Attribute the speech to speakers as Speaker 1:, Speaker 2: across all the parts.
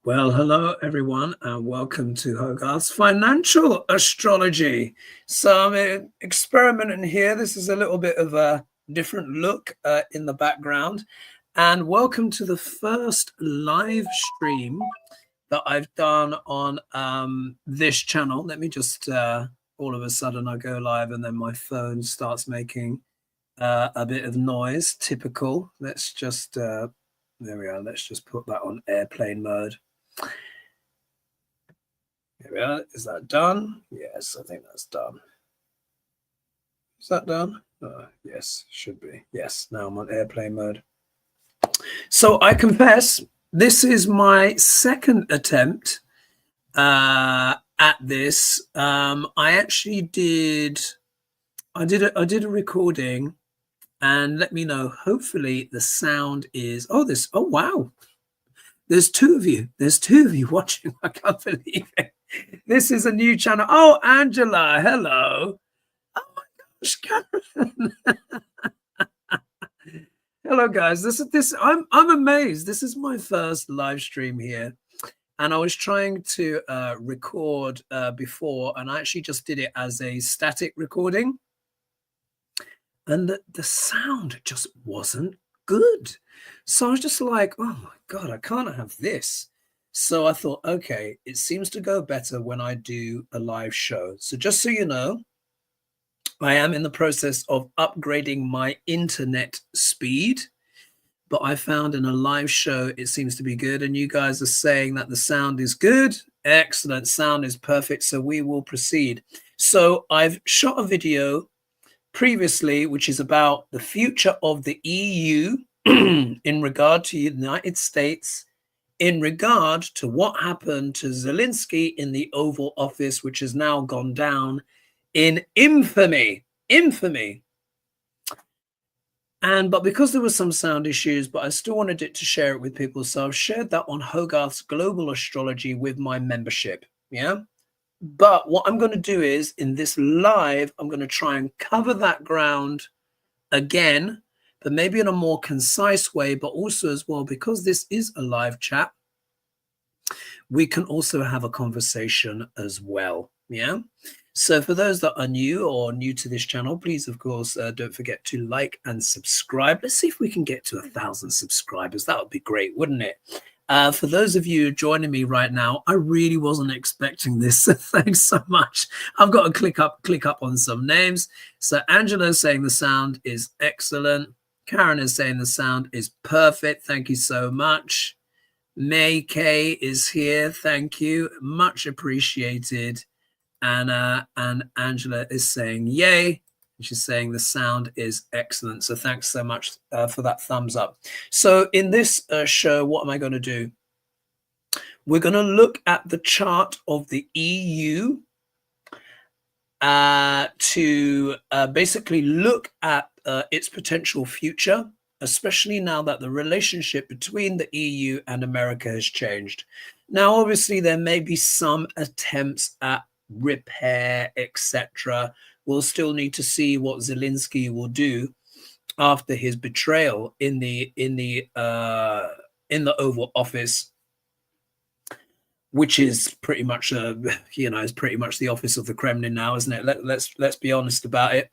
Speaker 1: Well, hello everyone, and welcome to Hogarth's Financial Astrology. So I'm experimenting here. This is a little bit of a different look in the background. And welcome to the first live stream that I've done on this channel. Let me just, all of a sudden I go live and then my phone starts making a bit of noise, typical. Let's just, there we are. Let's just put that on airplane mode. Here we are. Is that done? Yes, I think that's done. Is that done? Yes, should be. Yes, now I'm on airplane mode. So I confess, this is my second attempt at this. I actually did a recording, and let me know. Hopefully the sound is. Oh wow. There's two of you. There's two of you watching. I can't believe it. This is a new channel. Oh, Angela, hello. Oh my gosh, Karen. Hello, guys. I'm amazed. This is my first live stream here, and I was trying to record before, and I actually just did it as a static recording, and the sound just wasn't good. So I was just like, oh my God, I can't have this. So I thought, okay, it seems to go better when I do a live show. So just so you know, I am in the process of upgrading my internet speed, but I found in a live show, it seems to be good. And you guys are saying that the sound is good. Excellent. Sound is perfect. So we will proceed. So I've shot a video previously, which is about the future of the EU in regard to the United States, in regard to what happened to Zelensky in the Oval Office, which has now gone down in infamy. But because there were some sound issues, but I still wanted it to share it with people, so I've shared that on Hogarth's Global Astrology with my membership. Yeah. But what I'm going to do is, in this live, I'm going to try and cover that ground again, but maybe in a more concise way, but also as well, because this is a live chat, we can also have a conversation as well. Yeah. So for those that are new or new to this channel, please, of course, don't forget to like and subscribe. Let's see if we can get to 1,000 subscribers. That would be great, wouldn't it? For those of you joining me right now, I really wasn't expecting this. So thanks so much. I've got to click up on some names. So Angela is saying the sound is excellent. Karen is saying the sound is perfect. Thank you so much. May K is here. Thank you. Much appreciated. And Angela is saying yay. She's saying the sound is excellent. So thanks so much for that thumbs up. So in this show, what am I going to do? We're going to look at the chart of the EU to basically look at its potential future, especially now that the relationship between the EU and America has changed. Now, obviously, there may be some attempts at repair, etc. We'll still need to see what Zelensky will do after his betrayal in the Oval Office, which is pretty much is pretty much the office of the Kremlin now, isn't it? Let's be honest about it.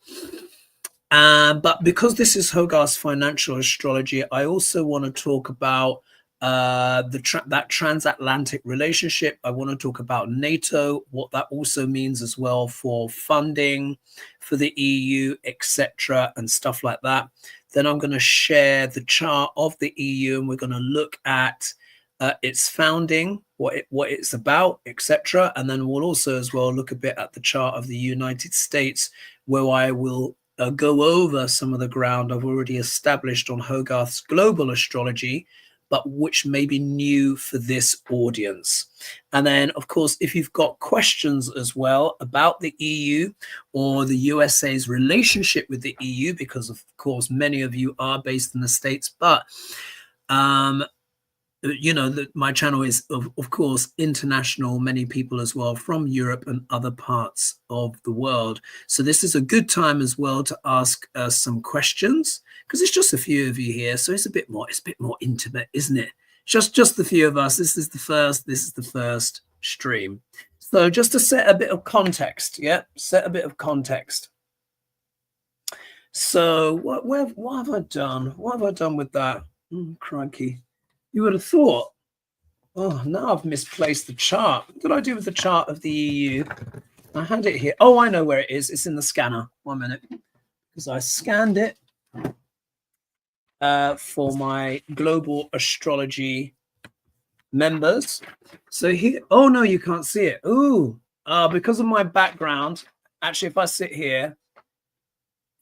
Speaker 1: But because this is Hogarth's Financial Astrology, I also want to talk about that transatlantic relationship. I want to talk about NATO, what that also means as well for funding for the EU, etc., and stuff like that. Then I'm going to share the chart of the EU, and we're going to look at its founding, what it's about, etc. And then we'll also as well look a bit at the chart of the United States, where I will go over some of the ground I've already established on Hogarth's Global Astrology, but which may be new for this audience. And then, of course, if you've got questions as well about the EU or the USA's relationship with the EU, because of course, many of you are based in the States, but my channel is of course international, many people as well from Europe and other parts of the world. So this is a good time as well to ask some questions, because it's just a few of you here, so it's a bit more intimate, isn't it? Just the few of us. This is the first stream. So just to set a bit of context, yeah, set a bit of context. So what have I done? What have I done with that? Crikey. You would have thought, oh, now I've misplaced the chart. What did I do with the chart of the EU? I had it here. Oh, I know where it is. It's in the scanner. 1 minute. Because I scanned it for my global astrology members. So here, oh no, you can't see it. Ooh, because of my background. Actually, if I sit here,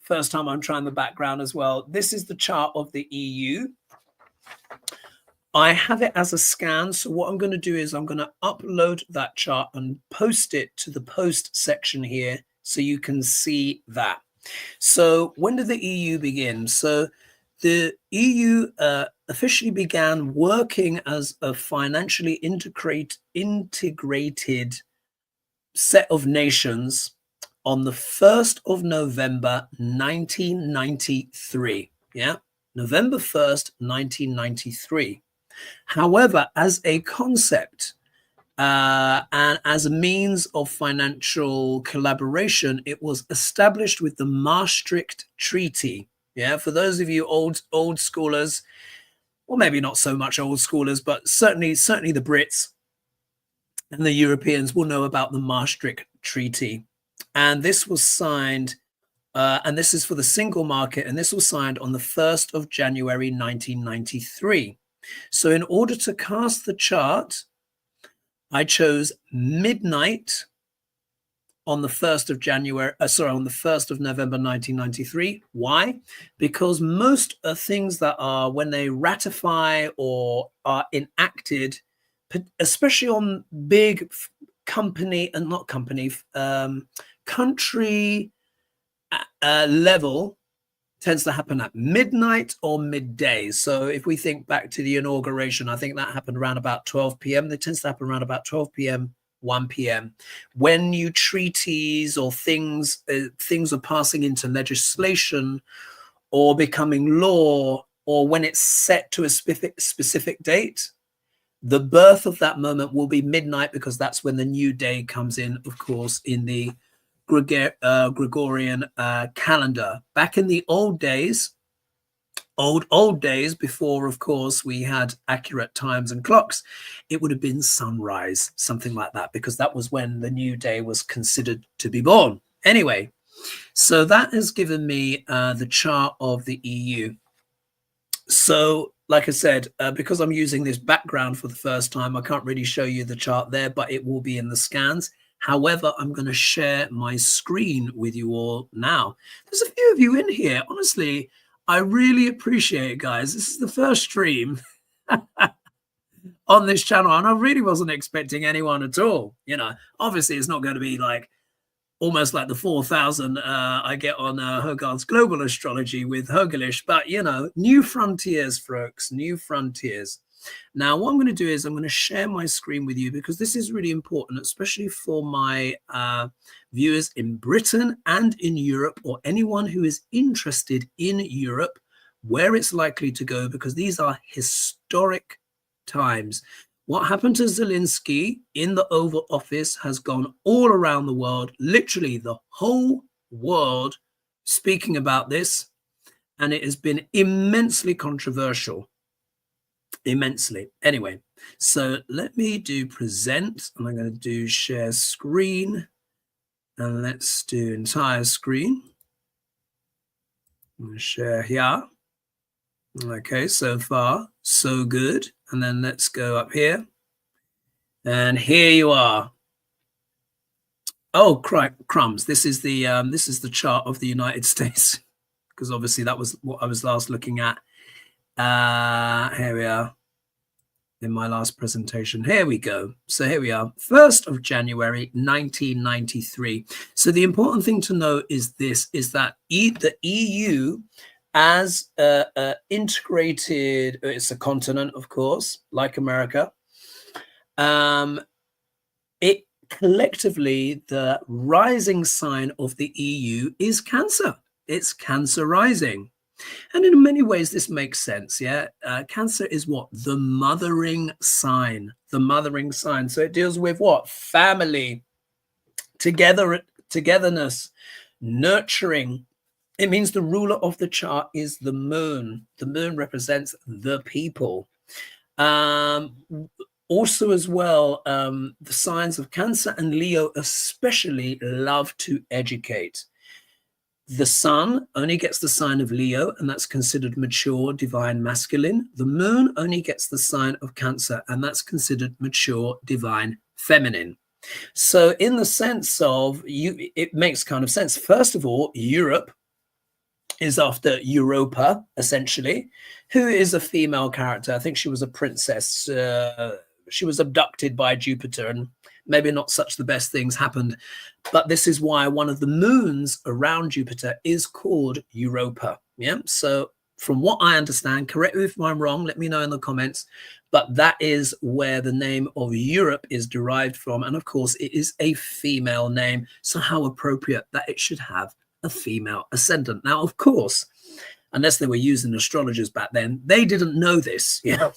Speaker 1: first time I'm trying the background as well. This is the chart of the EU. I have it as a scan. So what I'm going to do is I'm going to upload that chart and post it to the post section here so you can see that. So when did the EU begin? So the EU officially began working as a financially integrated set of nations on the 1st of November, 1993. Yeah, November 1st, 1993. However, as a concept and as a means of financial collaboration, it was established with the Maastricht Treaty. Yeah, for those of you old schoolers, or maybe not so much old schoolers, but certainly the Brits and the Europeans will know about the Maastricht Treaty. And this was signed, and this is for the single market, and this was signed on the 1st of January, 1993. So in order to cast the chart, I chose midnight on the 1st of January, on the 1st of November, 1993. Why? Because most things that are, when they ratify or are enacted, especially on big company and not company, country level, tends to happen at midnight or midday. So if we think back to the inauguration, I think that happened around about 12 p.m. It tends to happen around about 12 p.m., 1 p.m. When new treaties or things are passing into legislation or becoming law, or when it's set to a specific date, the birth of that moment will be midnight, because that's when the new day comes in, of course, in the Gregorian calendar. Back in the old days, old days, before, of course, we had accurate times and clocks, it would have been sunrise, something like that, because that was when the new day was considered to be born. Anyway, so that has given me the chart of the EU. So, like I said, because I'm using this background for the first time, I can't really show you the chart there, but it will be in the scans. However, I'm going to share my screen with you all now. There's a few of you in here. Honestly, I really appreciate it, guys. This is the first stream on this channel, and I really wasn't expecting anyone at all. You know, obviously, it's not going to be like almost like the 4,000 I get on Hogarth's Global Astrology with Hogelish, but, you know, new frontiers, folks, new frontiers. Now, what I'm going to do is I'm going to share my screen with you, because this is really important, especially for my viewers in Britain and in Europe, or anyone who is interested in Europe, where it's likely to go, because these are historic times. What happened to Zelensky in the Oval Office has gone all around the world, literally the whole world speaking about this, and it has been immensely controversial. Immensely. Anyway, so let me do present, and I'm going to do share screen, and let's do entire screen. I'm going to share here. Okay, so far so good. And then let's go up here, and here you are. Oh, crumbs! This is the chart of the United States, because obviously that was what I was last looking at. Here we are in my last presentation. Here we go. So here we are, 1st of January, 1993. So the important thing to know is this, is that the EU, as integrated, it's a continent, of course, like America, it collectively, the rising sign of the EU is Cancer. It's Cancer rising. And in many ways, this makes sense. Yeah. Cancer is what? The mothering sign. The mothering sign. So it deals with what? Family, togetherness, nurturing. It means the ruler of the chart is the moon. The moon represents the people. Also, as well, the signs of Cancer and Leo especially love to educate. The sun only gets the sign of Leo, and that's considered mature, divine, masculine. The moon only gets the sign of Cancer, and that's considered mature, divine, feminine. So in the sense of it makes kind of sense. First of all, Europe is after Europa, essentially, who is a female character. I think she was a princess. She was abducted by Jupiter, and maybe not such the best things happened. But this is why one of the moons around Jupiter is called Europa. Yeah. So from what I understand, correct me if I'm wrong, let me know in the comments. But that is where the name of Europe is derived from. And of course, it is a female name. So how appropriate that it should have a female ascendant. Now, of course, unless they were using astrologers back then, they didn't know this. Yeah.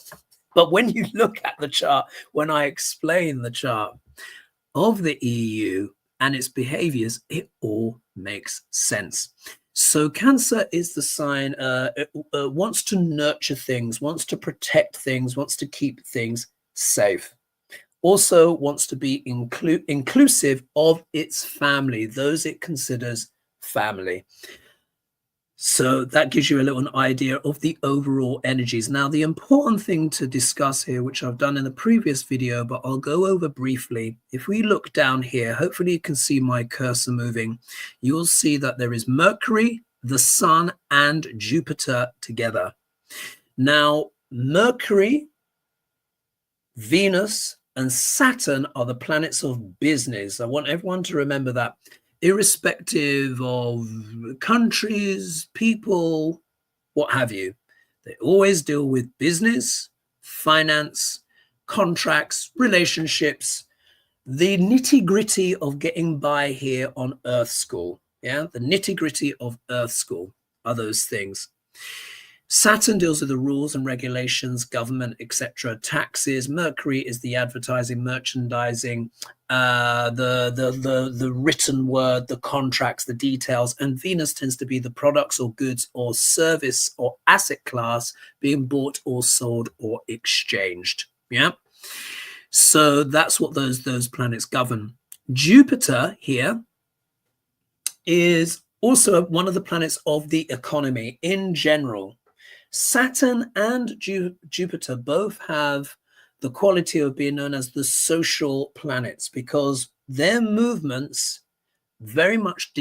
Speaker 1: But when you look at the chart, when I explain the chart of the EU and its behaviors, it all makes sense. So Cancer is the sign, wants to nurture things, wants to protect things, wants to keep things safe. Also wants to be inclusive of its family, those it considers family. So that gives you a little idea of the overall energies. Now, the important thing to discuss here, which I've done in the previous video, but I'll go over briefly. If we look down here, hopefully you can see my cursor moving. You'll see that there is Mercury, the Sun, and Jupiter together. Now, Mercury, Venus, and Saturn are the planets of business. I want everyone to remember that. Irrespective of countries, people, what have you, they always deal with business, finance, contracts, relationships, the nitty-gritty of getting by here on Earth School. Yeah, the nitty-gritty of Earth School are those things. Saturn deals with the rules and regulations, government, etc., taxes. Mercury is the advertising, merchandising, the written word, the contracts, the details. And Venus tends to be the products or goods or service or asset class being bought or sold or exchanged. Yeah. So that's what those planets govern. Jupiter here is also one of the planets of the economy in general. Saturn and Jupiter both have the quality of being known as the social planets because their movements very much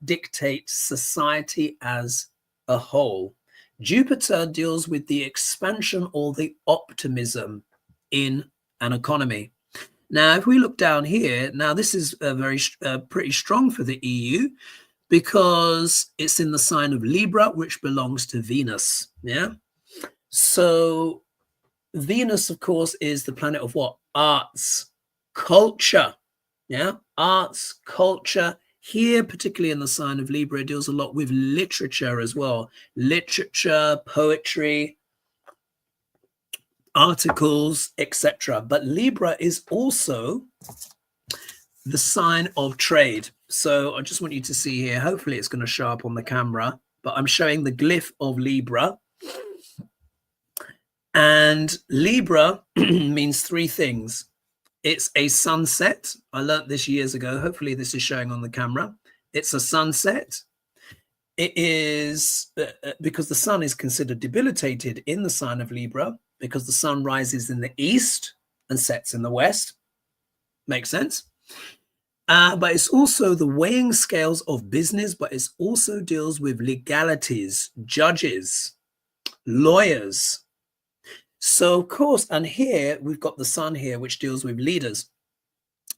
Speaker 1: dictate society as a whole. Jupiter deals with the expansion or the optimism in an economy. Now, if we look down here, now this is pretty strong for the EU, because it's in the sign of Libra, which belongs to Venus. Yeah. So Venus, of course, is the planet of what? Arts, culture. Yeah. Arts, culture. Here, particularly in the sign of Libra, it deals a lot with literature as well. Literature, poetry, articles, etc. But Libra is also the sign of trade. So I just want you to see here, hopefully it's going to show up on the camera, but I'm showing the glyph of Libra. And Libra means three things. It's a sunset. I learned this years ago. Hopefully this is showing on the camera. It's a sunset. It is because the sun is considered debilitated in the sign of Libra because the sun rises in the east and sets in the west. Makes sense? But it's also the weighing scales of business, but it also deals with legalities, judges, lawyers. So, of course, and here we've got the sun here, which deals with leaders.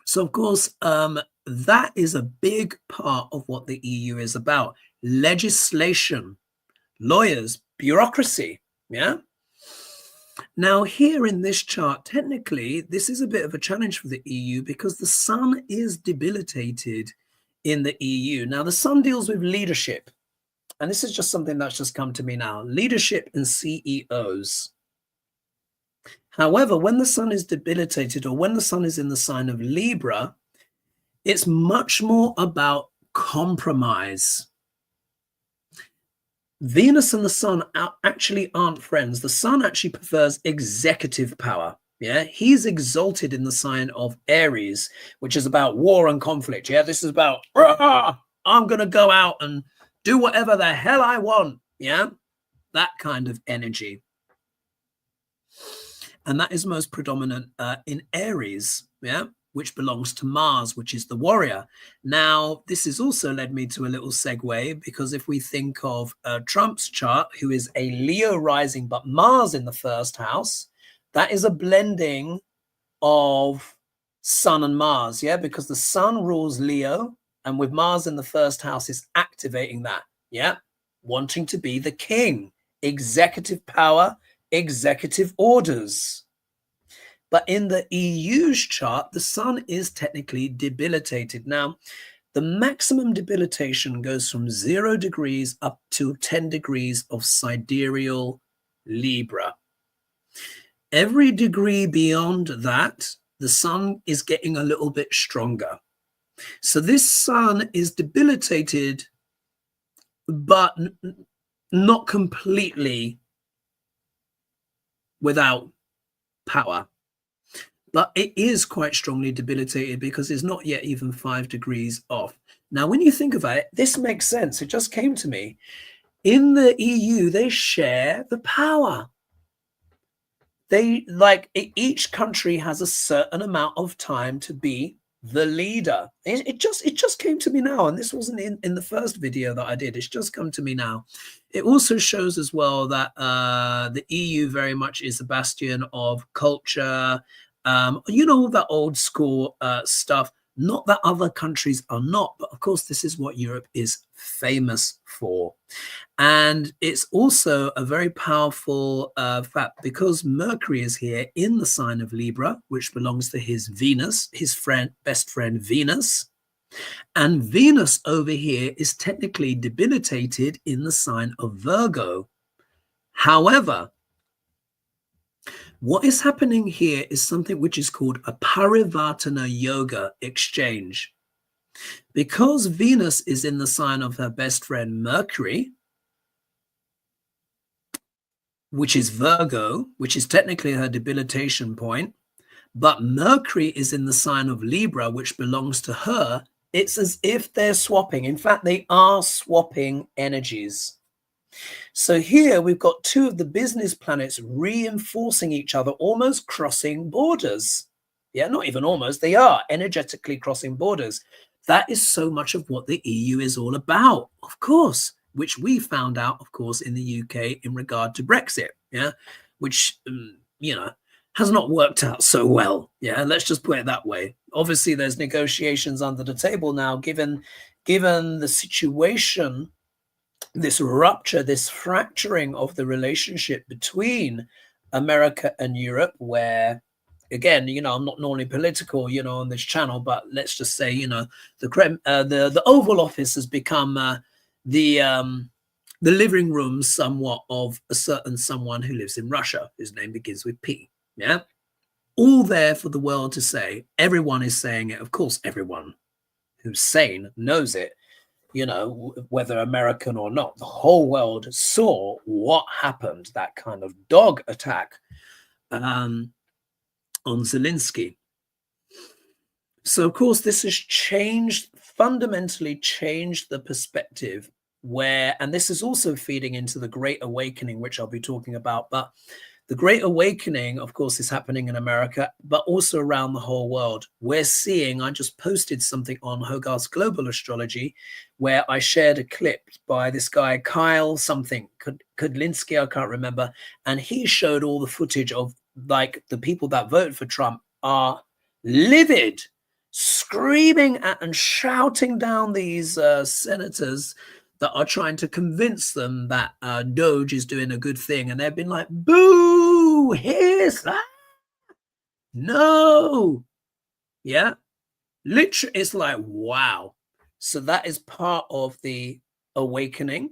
Speaker 1: So, of course, that is a big part of what the EU is about. Legislation, lawyers, bureaucracy. Yeah. Now, here in this chart, technically, this is a bit of a challenge for the EU because the sun is debilitated in the EU. Now, the sun deals with leadership. and this is just something that's just come to me now, leadership and CEOs. However, when the sun is debilitated or when the sun is in the sign of Libra, it's much more about compromise. Venus and the sun actually aren't friends. The sun actually prefers executive power. Yeah, he's exalted in the sign of Aries, which is about war and conflict. Yeah, this is about, I'm going to go out and do whatever the hell I want. Yeah, that kind of energy. And that is most predominant in Aries, yeah, which belongs to Mars, which is the warrior. Now, this has also led me to a little segue, because if we think of Trump's chart, who is a Leo rising, but Mars in the first house, that is a blending of Sun and Mars, yeah, because the Sun rules Leo, and with Mars in the first house is activating that, yeah, wanting to be the king, executive power, executive orders. But in the EU's chart, the sun is technically debilitated. Now, the maximum debilitation goes from 0 degrees up to 10 degrees of sidereal Libra. Every degree beyond that, the sun is getting a little bit stronger. So this sun is debilitated, but not completely without power. But it is quite strongly debilitated because it's not yet even 5 degrees off. Now, when you think about it, this makes sense. It just came to me. In the EU, they share the power. They each country has a certain amount of time to be the leader. It just came to me now, and this wasn't in the first video that I did. It's just come to me now. It also shows as well that the EU very much is a bastion of culture, you know, that old school stuff. Not that other countries are not, but of course, this is what Europe is famous for. And it's also a very powerful fact, because Mercury is here in the sign of Libra, which belongs to his Venus, his best friend Venus. And Venus over here is technically debilitated in the sign of Virgo. However, what is happening here is something which is called a Parivartana Yoga exchange. Because Venus is in the sign of her best friend Mercury, which is Virgo, which is technically her debilitation point, but Mercury is in the sign of Libra, which belongs to her, it's as if they're swapping. In fact, they are swapping energies. So here we've got two of the business planets reinforcing each other, almost crossing borders. Yeah, not even almost, they are energetically crossing borders. That is so much of what the EU is all about, of course, which we found out, of course, in the UK in regard to Brexit, yeah, which, you know, has not worked out so well. Yeah, let's just put it that way. Obviously, there's negotiations under the table now, given the situation, this rupture, this fracturing of the relationship between America and Europe, where, again, you know, I'm not normally political, you know, on this channel, but let's just say, you know, the Oval Office has become the living room somewhat of a certain someone who lives in Russia, whose name begins with P. Yeah, all there for the world to say. Everyone is saying it. Of course, everyone who's sane knows it, you know, whether American or not. The whole world saw what happened, that kind of dog attack on Zelensky. So, of course, this has fundamentally changed the perspective where, and this is also feeding into the Great Awakening, which I'll be talking about, but the Great Awakening, of course, is happening in America, but also around the whole world. We're seeing, I just posted something on Hogarth's Global Astrology, where I shared a clip by this guy, Kyle something, Kudlinski, I can't remember, and he showed all the footage of, like, the people that voted for Trump are livid, screaming at and shouting down these senators that are trying to convince them that Doge is doing a good thing. And they've been like, boo, here's that. No. Yeah. Literally, it's like, wow. So that is part of the awakening.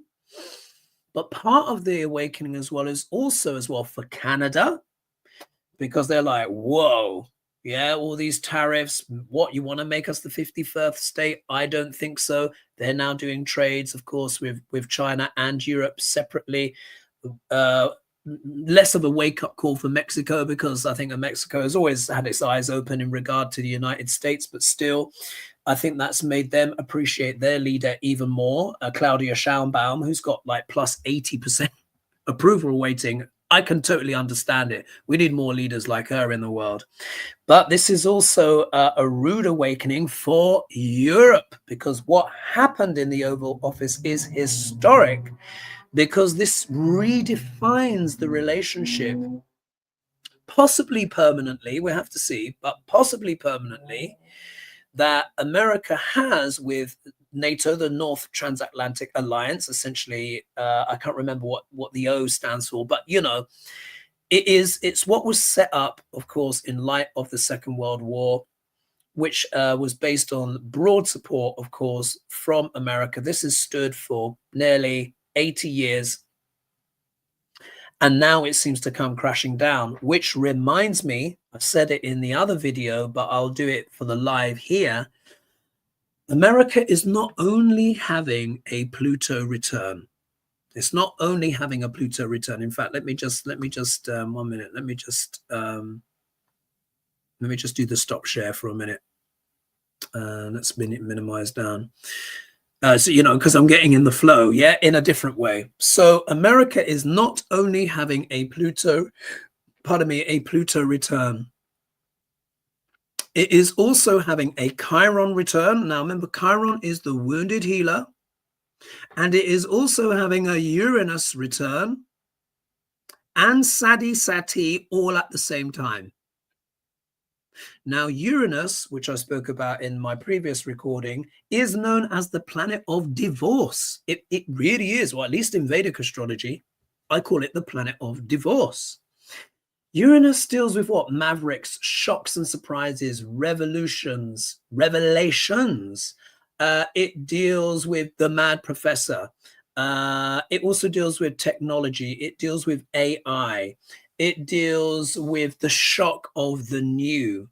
Speaker 1: But part of the awakening as well is also as well for Canada, because they're like, whoa, yeah, all these tariffs. What, you want to make us the 51st state? I don't think so. They're now doing trades, of course, with China and Europe separately. Less of a wake-up call for Mexico, because I think that Mexico has always had its eyes open in regard to the United States, but still, I think that's made them appreciate their leader even more, Claudia Sheinbaum, who's got like plus 80% approval rating. I can totally understand it. We need more leaders like her in the world. But this is also a rude awakening for Europe, because what happened in the Oval Office is historic, because this redefines the relationship, possibly permanently, we have to see, but possibly permanently, that America has with NATO, the North Transatlantic Alliance. Essentially, I can't remember what the O stands for, but you know, it's what was set up, of course, in light of the Second World War, which was based on broad support, of course, from America. This has stood for nearly 80 years. And now it seems to come crashing down, which reminds me, I've said it in the other video, but I'll do it for the live here. America is not only having a Pluto return. It's not only having a Pluto return. In fact, let me just 1 minute. Let me just do the stop share for a minute. Let's minimize down. So, you know, because I'm getting in the flow, yeah, in a different way. So America is not only having a Pluto return. It is also having a Chiron return. Now, remember, Chiron is the wounded healer. And it is also having a Uranus return and Sati all at the same time. Now, Uranus, which I spoke about in my previous recording, is known as the planet of divorce. It really is, or at least in Vedic astrology, I call it the planet of divorce. Uranus deals with what? Mavericks, shocks and surprises, revolutions, revelations. It deals with the mad professor. It also deals with technology. It deals with AI. It deals with the shock of the new.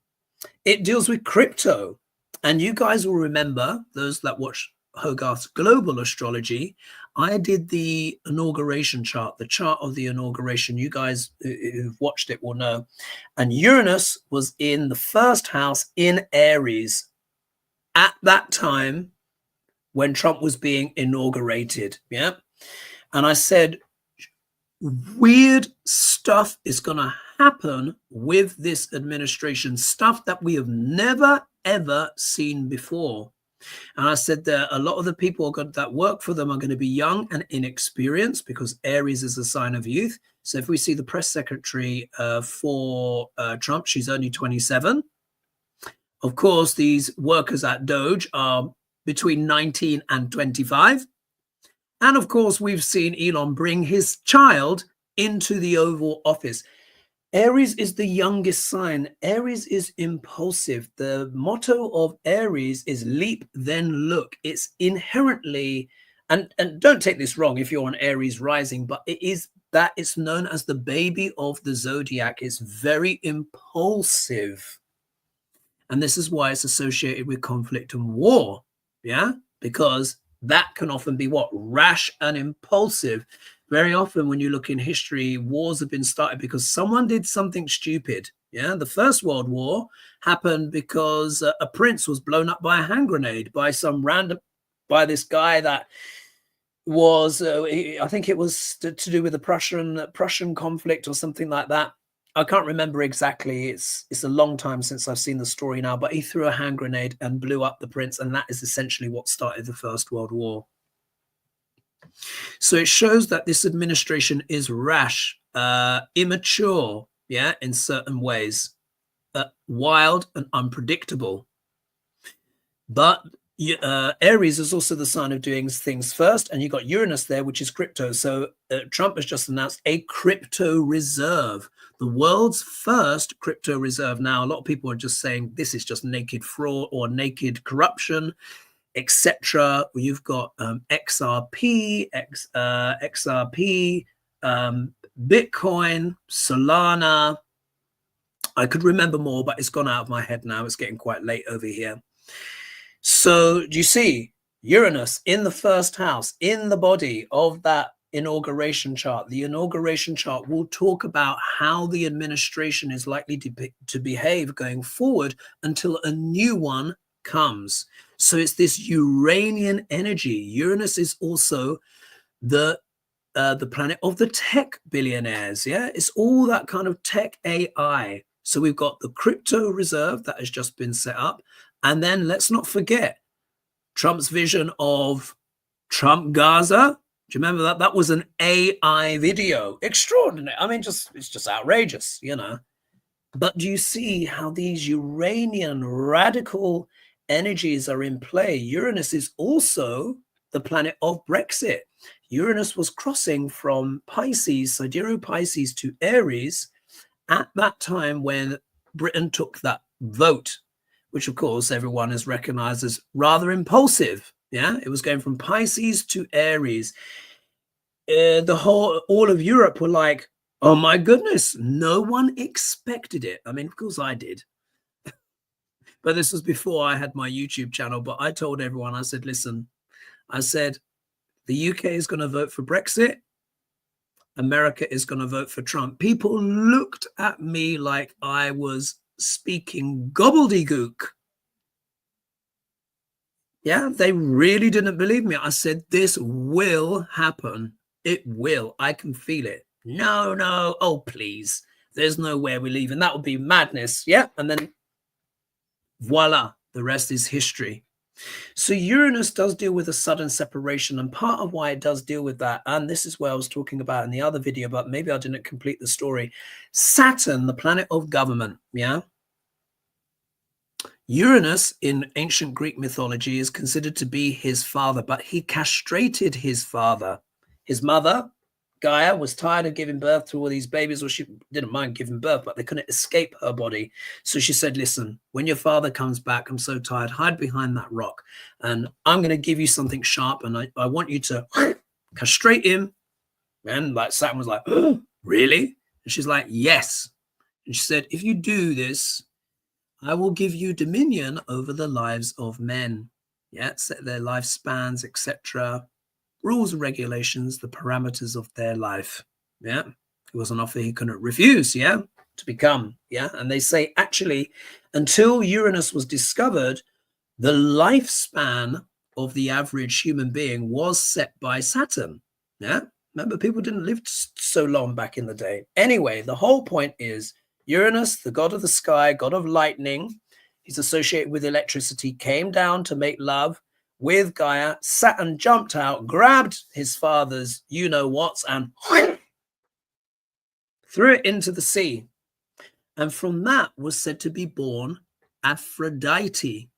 Speaker 1: It deals with crypto. And you guys will remember, those that watch Hogarth's Global Astrology, I did the inauguration chart, the chart of the inauguration. You guys who've watched it will know. And Uranus was in the first house in Aries at that time when Trump was being inaugurated. Yeah. And I said, weird stuff is going to happen with this administration, stuff that we have never, ever seen before. And I said that a lot of the people that work for them are going to be young and inexperienced, because Aries is a sign of youth. So if we see the press secretary for Trump, she's only 27. Of course, these workers at Doge are between 19 and 25. And of course, we've seen Elon bring his child into the Oval Office. Aries is the youngest sign. Aries is impulsive. The motto of Aries is leap, then look. It's inherently, and don't take this wrong if you're on Aries rising, but it's known as the baby of the zodiac. It's very impulsive. And this is why it's associated with conflict and war. Yeah, because that can often be what? Rash and impulsive. Very often when you look in history, wars have been started because someone did something stupid. Yeah, the First World War happened because a prince was blown up by a hand grenade by this guy that was, I think it was to do with the Prussian conflict or something like that. I can't remember exactly. It's a long time since I've seen the story now, but he threw a hand grenade and blew up the prince. And that is essentially what started the First World War. So it shows that this administration is rash, immature, yeah, in certain ways, wild and unpredictable. But Aries is also the sign of doing things first, and you got Uranus there, which is crypto. So Trump has just announced a crypto reserve, the world's first crypto reserve. Now, a lot of people are just saying this is just naked fraud or naked corruption. etc. You've got XRP, XRP, Bitcoin, Solana. I could remember more, but it's gone out of my head now. It's getting quite late over here. So do you see Uranus in the first house, in the body of that inauguration chart? The inauguration chart will talk about how the administration is likely to behave going forward until a new one comes. So it's this Uranian energy. Uranus is also the planet of the tech billionaires. Yeah, it's all that kind of tech AI. So we've got the crypto reserve that has just been set up. And then let's not forget Trump's vision of Trump Gaza. Do you remember that? That was an AI video. Extraordinary. I mean, it's just outrageous, you know. But do you see how these Uranian radical energies are in play? Uranus is also the planet of Brexit. Uranus was crossing from Pisces, Sidereal Pisces, to Aries at that time when Britain took that vote, which of course everyone has recognized as rather impulsive. Yeah, it was going from Pisces to Aries. All of Europe were like, oh my goodness, no one expected it. I mean, of course I did. But this was before I had my YouTube channel. But I told everyone, I said, listen, I said, the UK is going to vote for Brexit. America is going to vote for Trump. People looked at me like I was speaking gobbledygook. Yeah, they really didn't believe me. I said, this will happen. It will. I can feel it. No, no. Oh, please. There's no way we're leaving. That would be madness. Yeah. And then voila, the rest is history. So Uranus does deal with a sudden separation, and part of why it does deal with that, and this is where I was talking about in the other video, but maybe I didn't complete the story. Saturn, the planet of government, yeah? Uranus in ancient Greek mythology is considered to be his father, but he castrated his father. His mother, Gaia, was tired of giving birth to all these babies, or she didn't mind giving birth, but they couldn't escape her body. So she said, listen, when your father comes back, I'm so tired, hide behind that rock, and I'm going to give you something sharp, and I want you to castrate him. And like Saturn was like, oh, really? And she's like, yes. And she said, if you do this, I will give you dominion over the lives of men. Yeah, set their lifespans, etc. Rules and regulations, the parameters of their life. Yeah, it was an offer he couldn't refuse. Yeah, to become. Yeah, and they say actually, until Uranus was discovered, the lifespan of the average human being was set by Saturn. Yeah, remember, people didn't live so long back in the day. Anyway, the whole point is Uranus, the god of the sky, god of lightning, he's associated with electricity, came down to make love with Gaia. Saturn jumped out, grabbed his father's you-know-whats, and threw it into the sea. And from that was said to be born Aphrodite,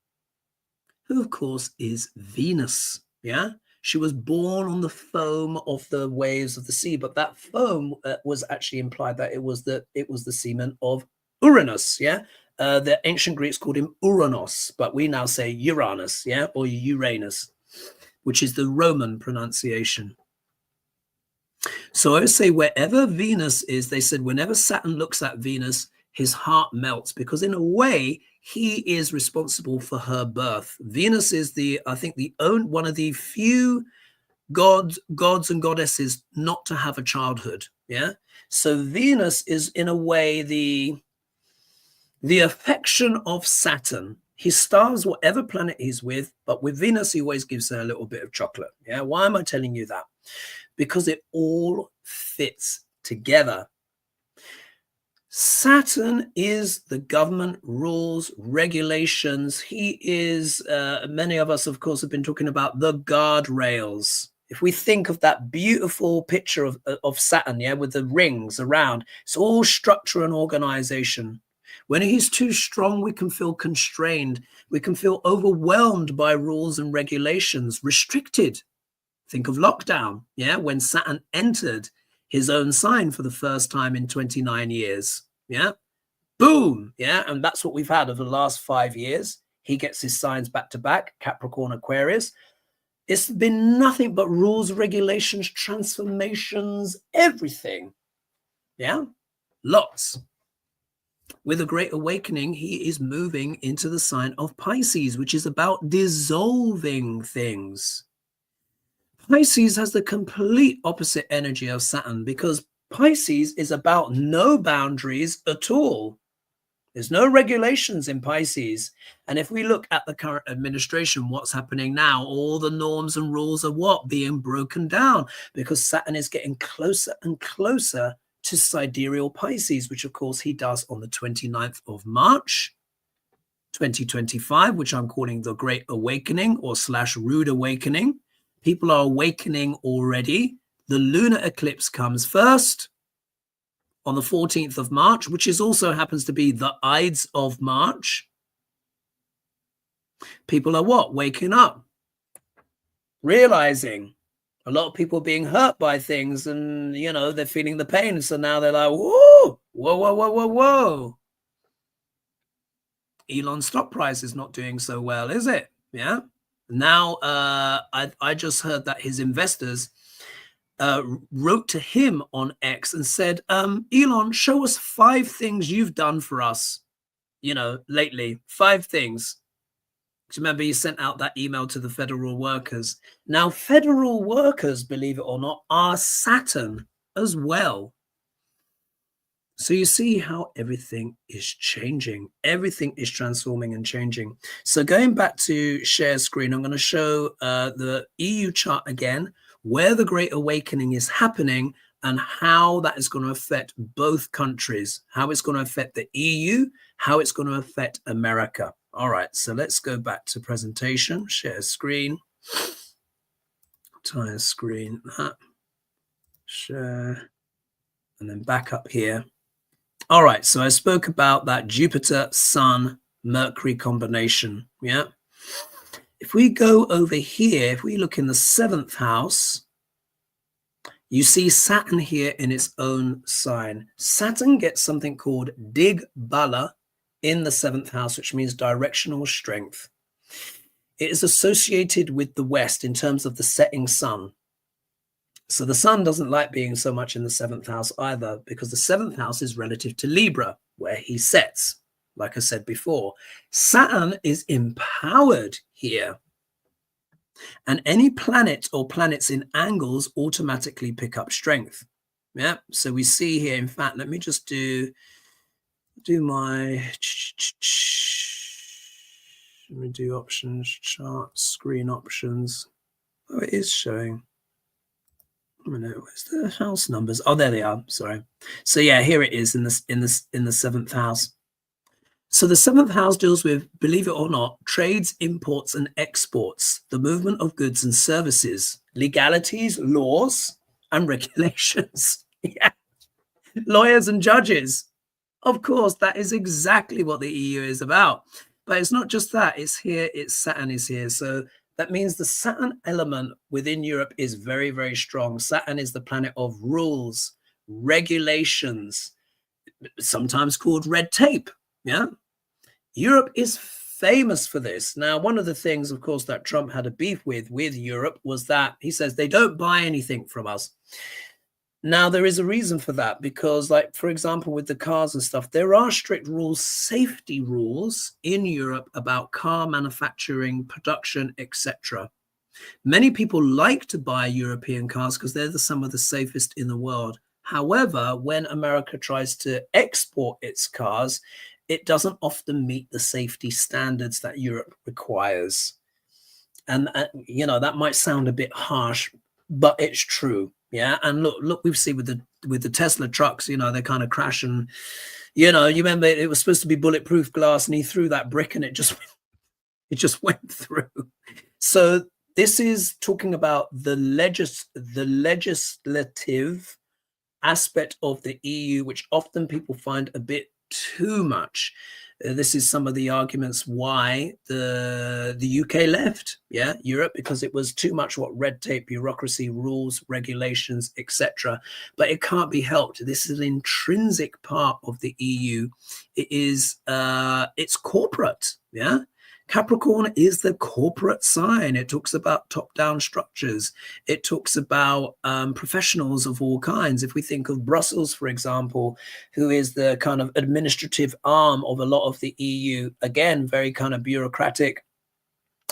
Speaker 1: who, of course, is Venus. Yeah, she was born on the foam of the waves of the sea, but that foam was actually implied that it was the semen of Uranus. Yeah, the ancient Greeks called him Uranos, but we now say Uranus, yeah, or Uranus, which is the Roman pronunciation. So I would say wherever Venus is, they said whenever Saturn looks at Venus, his heart melts, because in a way he is responsible for her birth. Venus is one of the few gods and goddesses not to have a childhood. Yeah. So Venus is in a way the affection of Saturn. He starves whatever planet he's with, but with Venus, he always gives her a little bit of chocolate. Yeah. Why am I telling you that? Because it all fits together. Saturn is the government, rules, regulations. He is, many of us, of course, have been talking about the guardrails. If we think of that beautiful picture of Saturn, yeah, with the rings around, it's all structure and organization. When he's too strong, we can feel constrained. We can feel overwhelmed by rules and regulations, restricted. Think of lockdown, yeah, when Saturn entered his own sign for the first time in 29 years. Yeah, boom. Yeah, and that's what we've had over the last 5 years. He gets his signs back to back, Capricorn, Aquarius. It's been nothing but rules, regulations, transformations, everything. Yeah, lots. With a great awakening, he is moving into the sign of Pisces, which is about dissolving things. Pisces has the complete opposite energy of Saturn because Pisces is about no boundaries at all. There's no regulations in Pisces. And if we look at the current administration, what's happening now, all the norms and rules are what? Being broken down because Saturn is getting closer and closer to sidereal Pisces, which of course he does on the 29th of March, 2025, which I'm calling the Great Awakening or / Rude Awakening. People are awakening already. The lunar eclipse comes first on the 14th of March, which is also happens to be the Ides of March. People are what? Waking up, realizing a lot of people being hurt by things and, you know, they're feeling the pain. So now they're like, whoa, whoa, whoa, whoa, whoa, whoa. Elon's stock price is not doing so well, is it? Yeah. Now, I just heard that his investors wrote to him on X and said, Elon, show us 5 things you've done for us, you know, lately. 5 things. Remember, you sent out that email to the federal workers. Now, federal workers, believe it or not, are Saturn as well. So you see how everything is changing. Everything is transforming and changing. So going back to share screen, I'm going to show the EU chart again, where the Great Awakening is happening and how that is going to affect both countries, how it's going to affect the EU, how it's going to affect America. All right, so let's go back to presentation, share screen, entire screen, that, share, and then back up here. All right, so I spoke about that Jupiter, Sun, Mercury combination, yeah? If we go over here, if we look in the 7th house, you see Saturn here in its own sign. Saturn gets something called Dig Bala in the 7th house, which means directional strength. It is associated with the West in terms of the setting sun. So the sun doesn't like being so much in the 7th house either, because the 7th house is relative to Libra, where he sets. Like I said before, Saturn is empowered here. And any planet or planets in angles automatically pick up strength. Yeah, so we see here, in fact, let me just do my, let me do options, chart, screen options. Oh, it is showing. I don't know, where's the house numbers? Oh, there they are. Sorry. So yeah, here it is in the 7th house. So the 7th house deals with, believe it or not, trades, imports and exports, the movement of goods and services, legalities, laws and regulations. Yeah. Lawyers and judges. Of course, that is exactly what the EU is about. But it's not just that. It's here. It's Saturn is here. So that means the Saturn element within Europe is very, very strong. Saturn is the planet of rules, regulations, sometimes called red tape. Yeah. Europe is famous for this. Now, one of the things, of course, that Trump had a beef with Europe was that he says they don't buy anything from us. Now, there is a reason for that, because, like, for example, with the cars and stuff, there are strict rules, safety rules in Europe about car manufacturing, production, etc. Many people like to buy European cars because they're some of the safest in the world. However, when America tries to export its cars, it doesn't often meet the safety standards that Europe requires. And, you know, that might sound a bit harsh, but it's true. Yeah. And look, we've seen with the Tesla trucks, you know, they kind of crash and, you know, you remember it was supposed to be bulletproof glass and he threw that brick and it just went through. So this is talking about the legislative aspect of the EU, which often people find a bit too much. This is some of the arguments why the UK left, yeah, Europe, because it was too much red tape, bureaucracy, rules, regulations, etc. But it can't be helped. This is an intrinsic part of the EU. It is it's corporate, yeah. Capricorn is the corporate sign. It talks about top-down structures. It talks about professionals of all kinds. If we think of Brussels, for example, who is the kind of administrative arm of a lot of the EU, again, very kind of bureaucratic.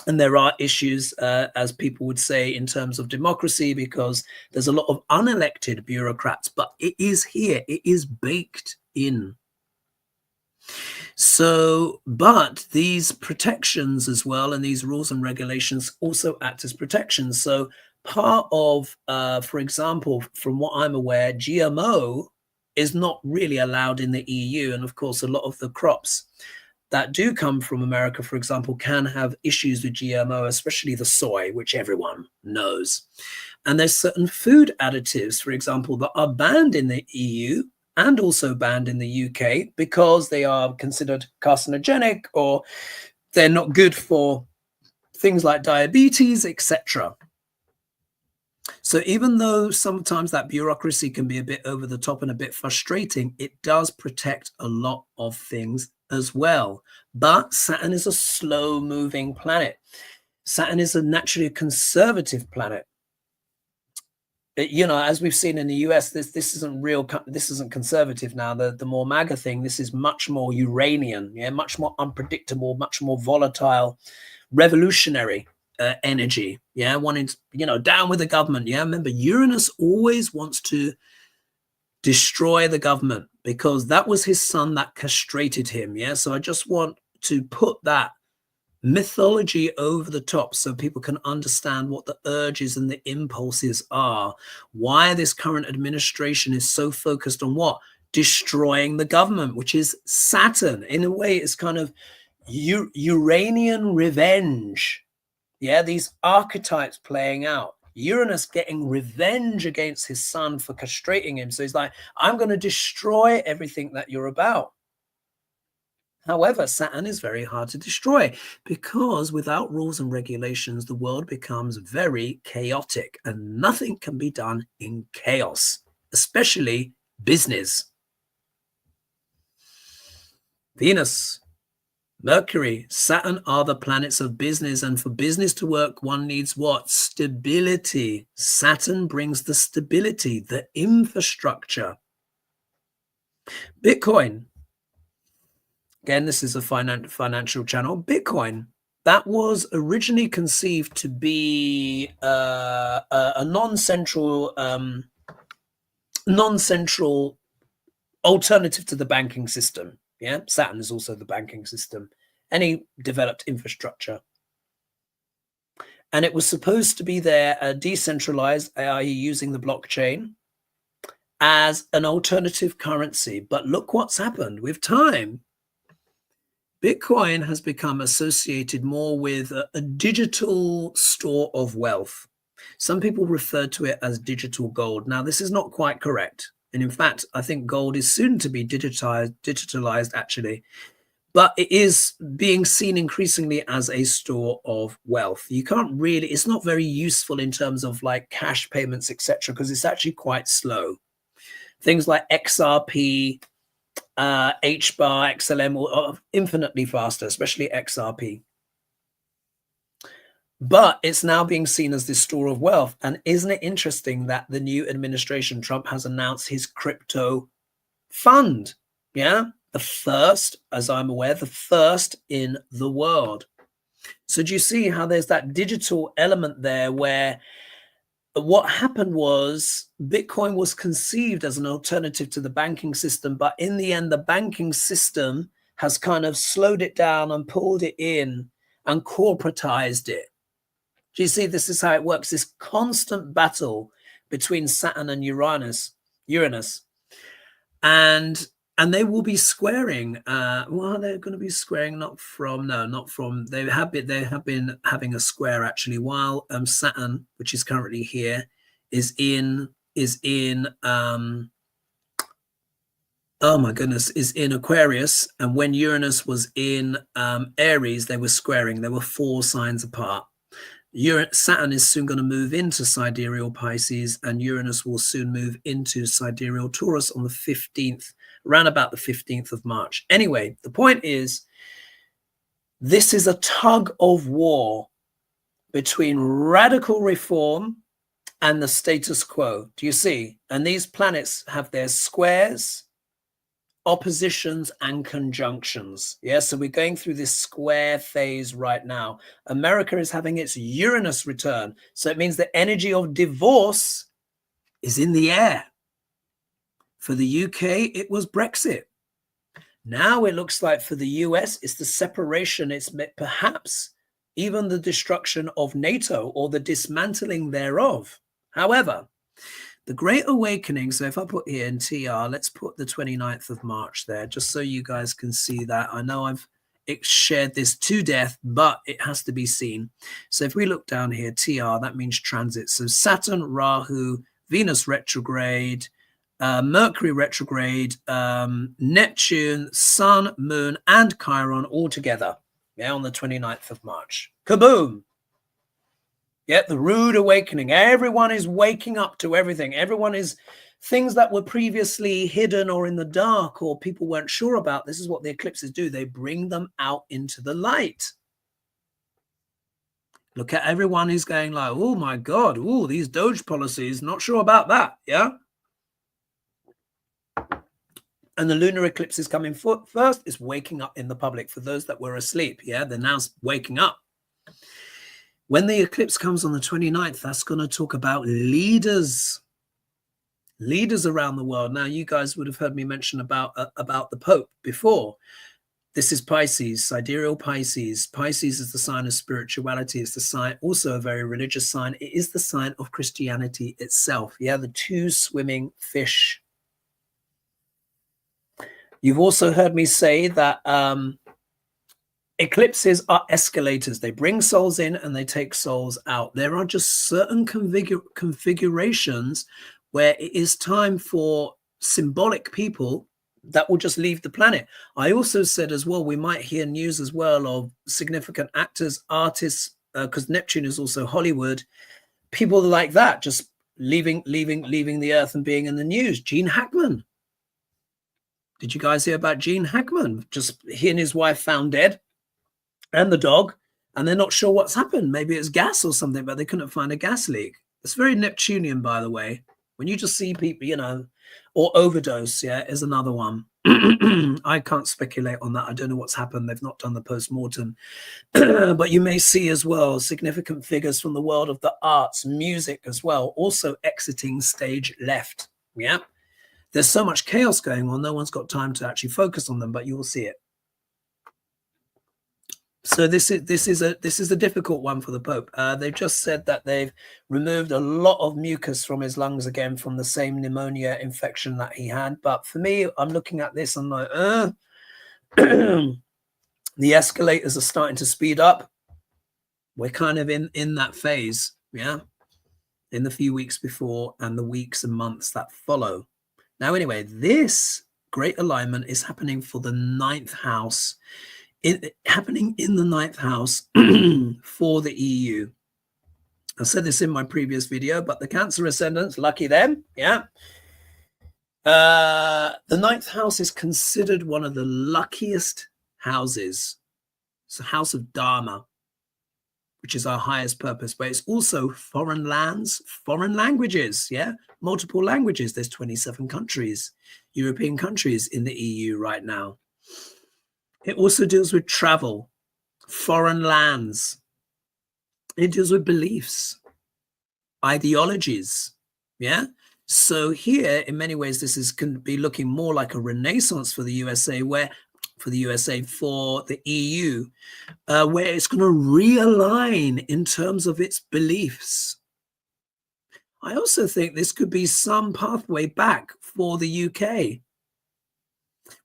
Speaker 1: And there are issues, as people would say, in terms of democracy, because there's a lot of unelected bureaucrats, but it is here. It is baked in. So, but these protections as well, and these rules and regulations also act as protections. So part of, for example, from what I'm aware, GMO is not really allowed in the EU. And of course, a lot of the crops that do come from America, for example, can have issues with GMO, especially the soy, which everyone knows. And there's certain food additives, for example, that are banned in the EU and also banned in the UK because they are considered carcinogenic or they're not good for things like diabetes, etc. So even though sometimes that bureaucracy can be a bit over the top and a bit frustrating, it does protect a lot of things as well. But Saturn is a slow-moving planet. Saturn is a naturally conservative planet. You know, as we've seen in the US, this isn't real. This isn't conservative now. The more MAGA thing, this is much more Uranian, yeah, much more unpredictable, much more volatile, revolutionary energy. Yeah, wanting to, you know, down with the government. Yeah, remember Uranus always wants to destroy the government because that was his son that castrated him. Yeah, so I just want to put that mythology over the top so people can understand what the urges and the impulses are, why this current administration is so focused on what? Destroying the government, which is Saturn. In a way, it's kind of Uranian revenge. Yeah, these archetypes playing out. Uranus getting revenge against his son for castrating him. So he's like, I'm going to destroy everything that you're about. However, Saturn is very hard to destroy because without rules and regulations, the world becomes very chaotic and nothing can be done in chaos, especially business. Venus, Mercury, Saturn are the planets of business, and for business to work, one needs what? Stability. Saturn brings the stability, the infrastructure. Bitcoin. Again, this is a financial channel. Bitcoin, that was originally conceived to be a non-central alternative to the banking system. Yeah, Saturn is also the banking system, any developed infrastructure. And it was supposed to be there decentralized, i.e. using the blockchain as an alternative currency. But look what's happened with time. Bitcoin has become associated more with a digital store of wealth. Some people refer to it as digital gold. Now, this is not quite correct. And in fact, I think gold is soon to be digitalized actually. But it is being seen increasingly as a store of wealth. You can't really, it's not very useful in terms of like cash payments, etc., because it's actually quite slow. Things like XRP, HBAR, XLM are infinitely faster, especially XRP. But it's now being seen as this store of wealth. And isn't it interesting that the new administration, Trump, has announced his crypto fund? Yeah, the first, as I'm aware, the first in the world. So do you see how there's that digital element there where what happened was Bitcoin was conceived as an alternative to the banking system, but in the end, the banking system has kind of slowed it down and pulled it in and corporatized it. Do you see, this is how it works, this constant battle between Saturn and Uranus. And they will be squaring. Well, they're going to be squaring not from they have been having a square actually, while Saturn, which is currently here, is in oh my goodness, is in Aquarius. And when Uranus was in Aries, they were squaring. They were 4 signs apart. Saturn is soon going to move into sidereal Pisces, and Uranus will soon move into sidereal Taurus on the 15th, around about the 15th of March. Anyway, the point is This is a tug of war between radical reform and the status quo. Do you see? And these planets have their squares, oppositions, and conjunctions. Yeah, so we're going through this square phase right now. America is having its Uranus return. So it means the energy of divorce is in the air. For the UK, it was Brexit. Now it looks like for the US, it's the separation. It's perhaps even the destruction of NATO or the dismantling thereof. However, the Great Awakening, so if I put here in TR, let's put the 29th of March there, just so you guys can see that. I know I've shared this to death, but it has to be seen. So if we look down here, TR, that means transit. So Saturn, Rahu, Venus retrograde, Mercury retrograde, Neptune, Sun, Moon, and Chiron all together, yeah, on the 29th of March. Kaboom! Yeah, the rude awakening. Everyone is waking up to everything. Everyone is things that were previously hidden or in the dark or people weren't sure about. This is what the eclipses do. They bring them out into the light. Look at everyone who's going like, oh my God, oh, these Doge policies, not sure about that. Yeah. And the lunar eclipse is coming first. It's waking up in the public. For those that were asleep, yeah, they're now waking up. When the eclipse comes on the 29th, that's going to talk about leaders around the world. Now, you guys would have heard me mention about the Pope before. This is Pisces, sidereal Pisces. Pisces is the sign of spirituality. It's the sign, also a very religious sign. It is the sign of Christianity itself. Yeah, the two swimming fish. You've also heard me say that eclipses are escalators. They bring souls in and they take souls out. There are just certain configurations where it is time for symbolic people that will just leave the planet. I also said as well, we might hear news as well of significant actors, artists, because Neptune is also Hollywood, people like that just leaving the earth and being in the news. Gene Hackman. Did you guys hear about Gene Hackman? Just he and his wife found dead, and the dog, and they're not sure what's happened. Maybe it's gas or something, but they couldn't find a gas leak. It's very Neptunian, by the way. When you just see people, you know, or overdose, yeah, is another one. I can't speculate on that. I don't know what's happened. They've not done the post-mortem. But you may see as well significant figures from the world of the arts, music as well, also exiting stage left. Yeah. There's so much chaos going on, no one's got time to actually focus on them, but you will see it. So this is a difficult one for the Pope. They've just said that they've removed a lot of mucus from his lungs again from the same pneumonia infection that he had. But for me, I'm looking at this, I'm like, the escalators are starting to speed up. We're kind of in that phase, yeah, in the few weeks before and the weeks and months that follow. Now, anyway, this great alignment is happening for the 9th house. Happening in the 9th house for the EU. I said this in my previous video, but the Cancer ascendants, lucky them, yeah. The 9th house is considered one of the luckiest houses. It's the house of Dharma, which is our highest purpose, but it's also foreign lands, foreign languages, yeah. Multiple languages. There's 27 countries, European countries in the EU right now. It also deals with travel, foreign lands. It deals with beliefs, ideologies, yeah? So here, in many ways, this is going to be looking more like a renaissance for the USA, for the EU, where it's going to realign in terms of its beliefs. I also think this could be some pathway back for the UK.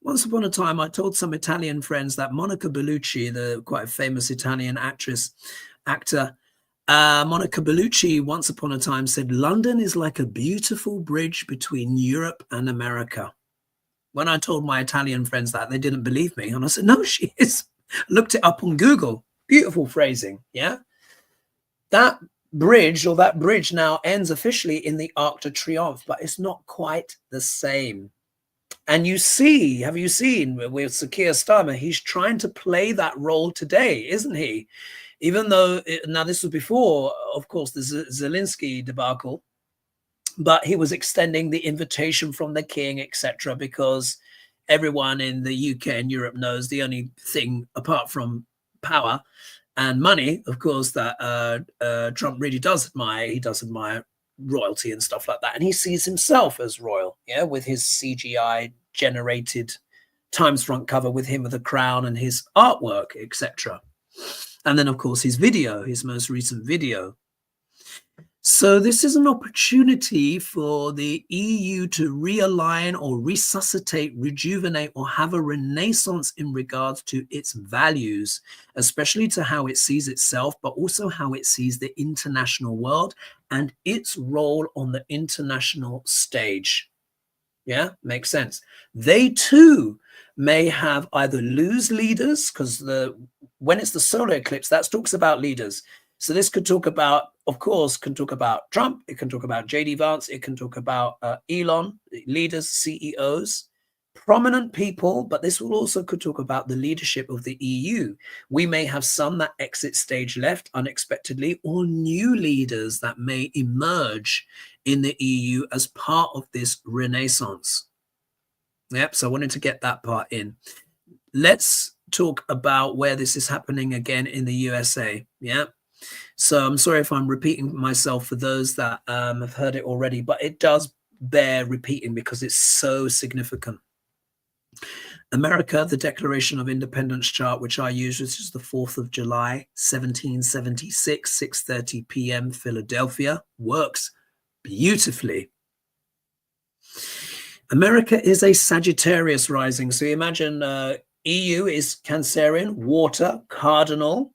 Speaker 1: Once upon a time, I told some Italian friends that Monica Bellucci, the quite famous Italian actor, Monica Bellucci once upon a time said, London is like a beautiful bridge between Europe and America. When I told my Italian friends that, they didn't believe me. And I said, no, she is. Looked it up on Google. Beautiful phrasing, yeah? That bridge now ends officially in the Arc de Triomphe, but it's not quite the same. And you see, have you seen with Sakir Starmer, he's trying to play that role today, isn't he? Even though, now this was before, of course, the Zelensky debacle, but he was extending the invitation from the king, etc., because everyone in the UK and Europe knows the only thing apart from power and money, of course, that Trump really does admire. He does admire royalty and stuff like that, and he sees himself as royal, yeah, with his CGI generated Times front cover with him with a crown and his artwork, etc. And then, of course, his video, his most recent video. So this is an opportunity for the EU to realign or resuscitate, rejuvenate, or have a renaissance in regards to its values, especially to how it sees itself, but also how it sees the international world and its role on the international stage. Yeah, makes sense. They too may have either lose leaders, because when it's the solar eclipse, that talks about leaders. So this could talk about, of course, can talk about Trump. It can talk about JD Vance. It can talk about Elon, leaders, CEOs, prominent people. But this will also could talk about the leadership of the EU. We may have some that exit stage left unexpectedly, or new leaders that may emerge in the EU as part of this renaissance. Yep. So I wanted to get that part in. Let's talk about where this is happening again in the USA. Yeah. So I'm sorry if I'm repeating myself for those that have heard it already, but it does bear repeating because it's so significant. America, the Declaration of Independence chart, which I use, which is the 4th of July, 1776, 6:30 p.m. Philadelphia, works beautifully. America is a Sagittarius rising. So you imagine EU is Cancerian, water, cardinal,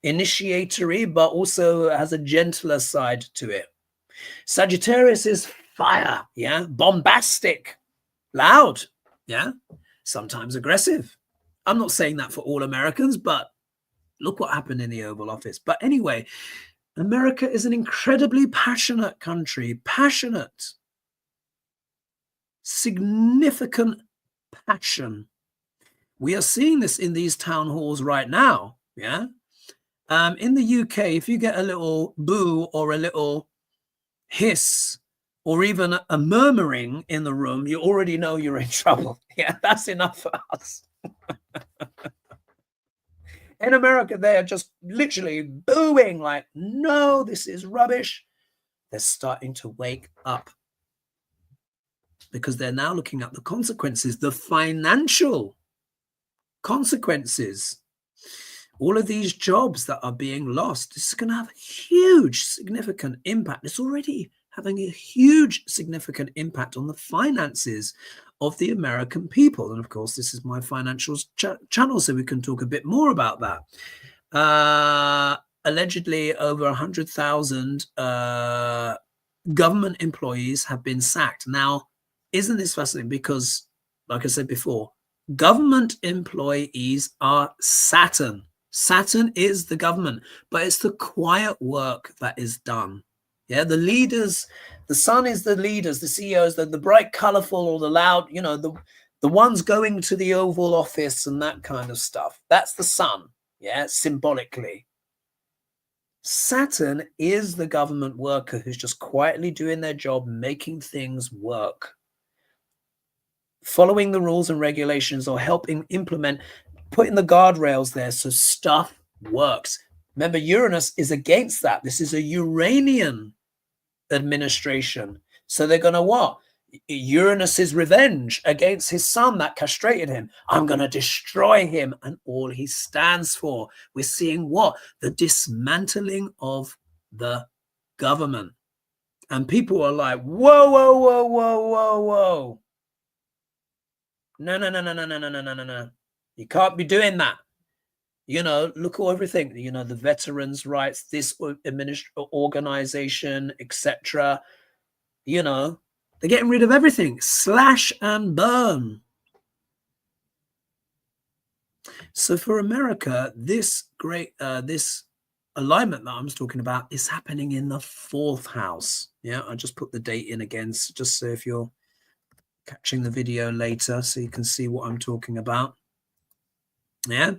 Speaker 1: initiatory, but also has a gentler side to it. Sagittarius is fire, yeah, bombastic, loud, yeah, sometimes aggressive. I'm not saying that for all Americans, but look what happened in the Oval Office. But anyway, America is an incredibly passionate country, passionate, significant passion. We are seeing this in these town halls right now, yeah. In the UK, if you get a little boo or a little hiss or even a murmuring in the room, you already know you're in trouble. Yeah, that's enough for us. In America, they are just literally booing like, no, this is rubbish. They're starting to wake up because they're now looking at the consequences, the financial consequences. All of these jobs that are being lost, this is going to have a huge, significant impact. It's already having a huge, significant impact on the finances of the American people. And of course, this is my financials channel, so we can talk a bit more about that. Allegedly, over 100,000 government employees have been sacked. Now, isn't this fascinating? Because, like I said before, government employees are Saturn. Saturn is the government, but it's the quiet work that is done. Yeah, the leaders, the sun is the leaders, the CEOs, the bright, colorful, or the loud, you know, the ones going to the Oval Office and that kind of stuff. That's the sun, yeah, symbolically. Saturn is the government worker who's just quietly doing their job, making things work, following the rules and regulations, or helping implement, putting the guardrails there so stuff works. Remember, Uranus is against that. This is a Uranian administration. So they're going to what? Uranus's revenge against his son that castrated him. I'm going to destroy him and all he stands for. We're seeing what? The dismantling of the government. And people are like, whoa, whoa, whoa, whoa, whoa, whoa. No, no, no, no, no, no, no, no, no, no. You can't be doing that. You know, look at everything, you know, the veterans' rights, this organization, etc. You know, they're getting rid of everything. Slash and burn. So for America, this this alignment that I'm talking about is happening in the 4th house. Yeah, I just put the date in again, just so if you're catching the video later so you can see what I'm talking about. Yeah.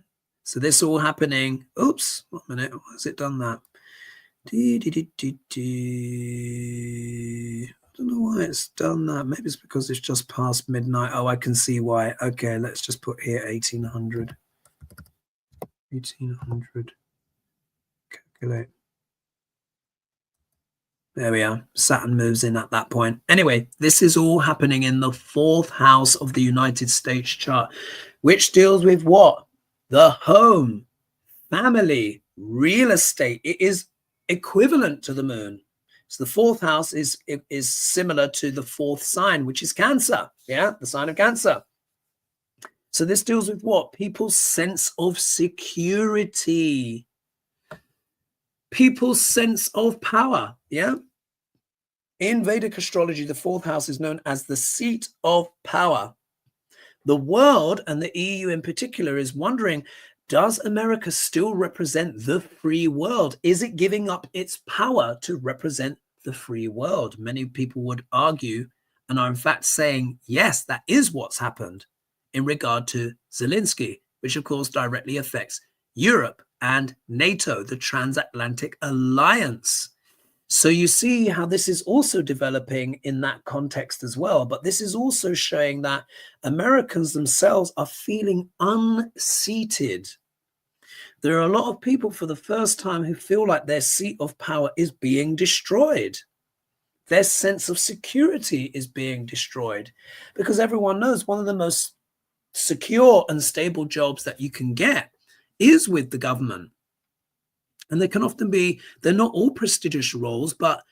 Speaker 1: So this all happening. Oops, 1 minute. Why has it done that? I don't know why it's done that. Maybe it's because it's just past midnight. Oh, I can see why. Okay, let's just put here 1800. 1800. Calculate. There we are. Saturn moves in at that point. Anyway, this is all happening in the 4th house of the United States chart, which deals with what? The home, family, real estate. It is equivalent to the moon. So the 4th house is similar to the 4th sign, which is Cancer. Yeah, the sign of Cancer. So this deals with what? People's sense of security. People's sense of power. Yeah. In Vedic astrology, the 4th house is known as the seat of power. The world, and the EU in particular, is wondering, does America still represent the free world? Is it giving up its power to represent the free world? Many people would argue and are in fact saying, yes, that is what's happened in regard to Zelensky, which of course directly affects Europe and NATO, the transatlantic alliance. So you see how this is also developing in that context as well. But this is also showing that Americans themselves are feeling unseated. There are a lot of people for the first time who feel like their seat of power is being destroyed. Their sense of security is being destroyed, because everyone knows one of the most secure and stable jobs that you can get is with the government. And they can often be, they're not all prestigious roles, but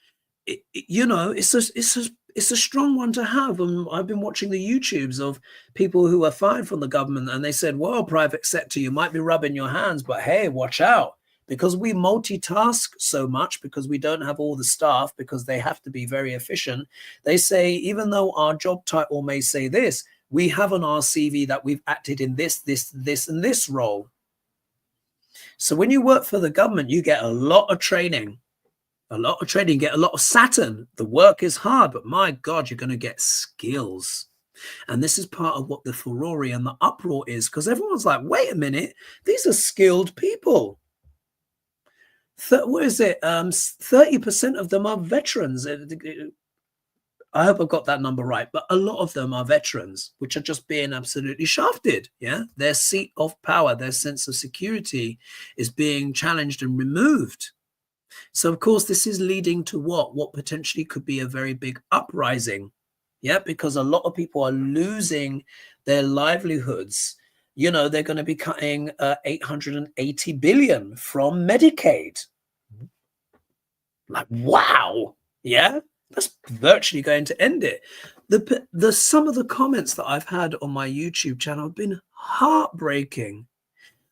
Speaker 1: it's a strong one to have. And I've been watching the YouTubes of people who are fired from the government, and they said, well, private sector, you might be rubbing your hands, but hey, watch out, because we multitask so much, because we don't have all the staff, because they have to be very efficient. They say, even though our job title may say this, we have on our CV that we've acted in this, and this role. So when you work for the government, you get a lot of training, get a lot of Saturn. The work is hard, but my God, you're going to get skills. And this is part of what the furore and the uproar is, because everyone's like, wait a minute, these are skilled people. What is it? 30% of them are veterans. I hope I've got that number right, but a lot of them are veterans, which are just being absolutely shafted. Yeah, their seat of power, their sense of security is being challenged and removed. So, of course, this is leading to what potentially could be a very big uprising. Yeah, because a lot of people are losing their livelihoods. You know, they're going to be cutting 880 billion from Medicaid. Like, wow. Yeah. That's virtually going to end it. Some of the comments that I've had on my YouTube channel have been heartbreaking.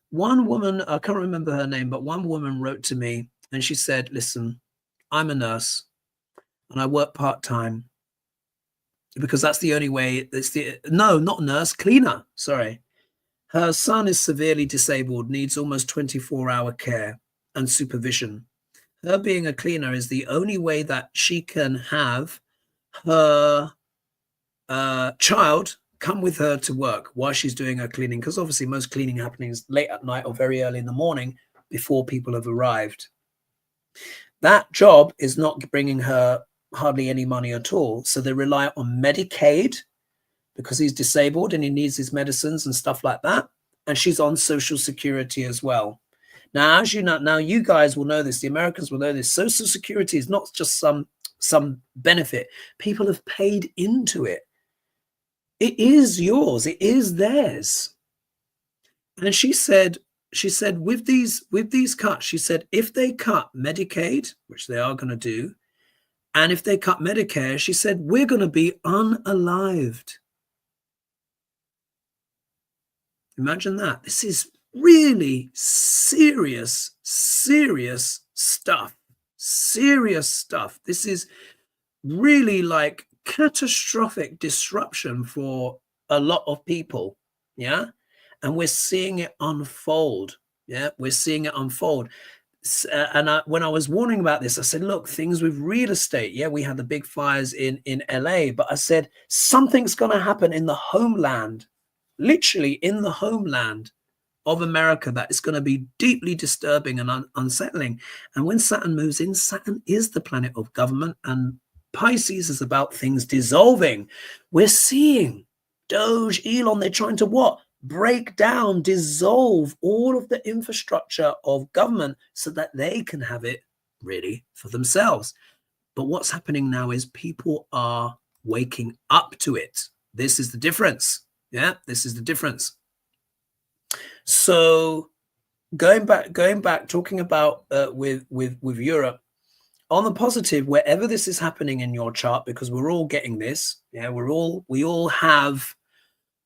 Speaker 1: One woman, I can't remember her name, but one woman wrote to me and she said, listen, I'm a nurse and I work part-time because that's the only way. No, not nurse, cleaner. Sorry. Her son is severely disabled, needs almost 24-hour care and supervision. Her being a cleaner is the only way that she can have her child come with her to work while she's doing her cleaning, because obviously most cleaning happenings late at night or very early in the morning before people have arrived. That job is not bringing her hardly any money at all. So they rely on Medicaid because he's disabled and he needs his medicines and stuff like that. And she's on Social Security as well. Now, as you know, now you guys will know this, the Americans will know this. Social Security is not just some benefit. People have paid into it. It is yours. It is theirs. And she said with these cuts, she said, if they cut Medicaid, which they are going to do, and if they cut Medicare, she said, we're going to be unalived. Imagine that. This is really serious stuff. Serious stuff. This is really like catastrophic disruption for a lot of people. Yeah. And we're seeing it unfold. Yeah. We're seeing it unfold. When I was warning about this, I said, look, things with real estate. Yeah, we had the big fires in LA, but I said something's going to happen in the homeland, literally in the homeland of America, that is going to be deeply disturbing and unsettling. And when Saturn moves in, Saturn is the planet of government, and Pisces is about things dissolving. We're seeing Doge, Elon, they're trying to what? Break down, dissolve all of the infrastructure of government so that they can have it really for themselves. But what's happening now is people are waking up to it. This is the difference. Yeah, this is the difference. So going back, talking about with Europe, on the positive, wherever this is happening in your chart, because we're all getting this, yeah, we all have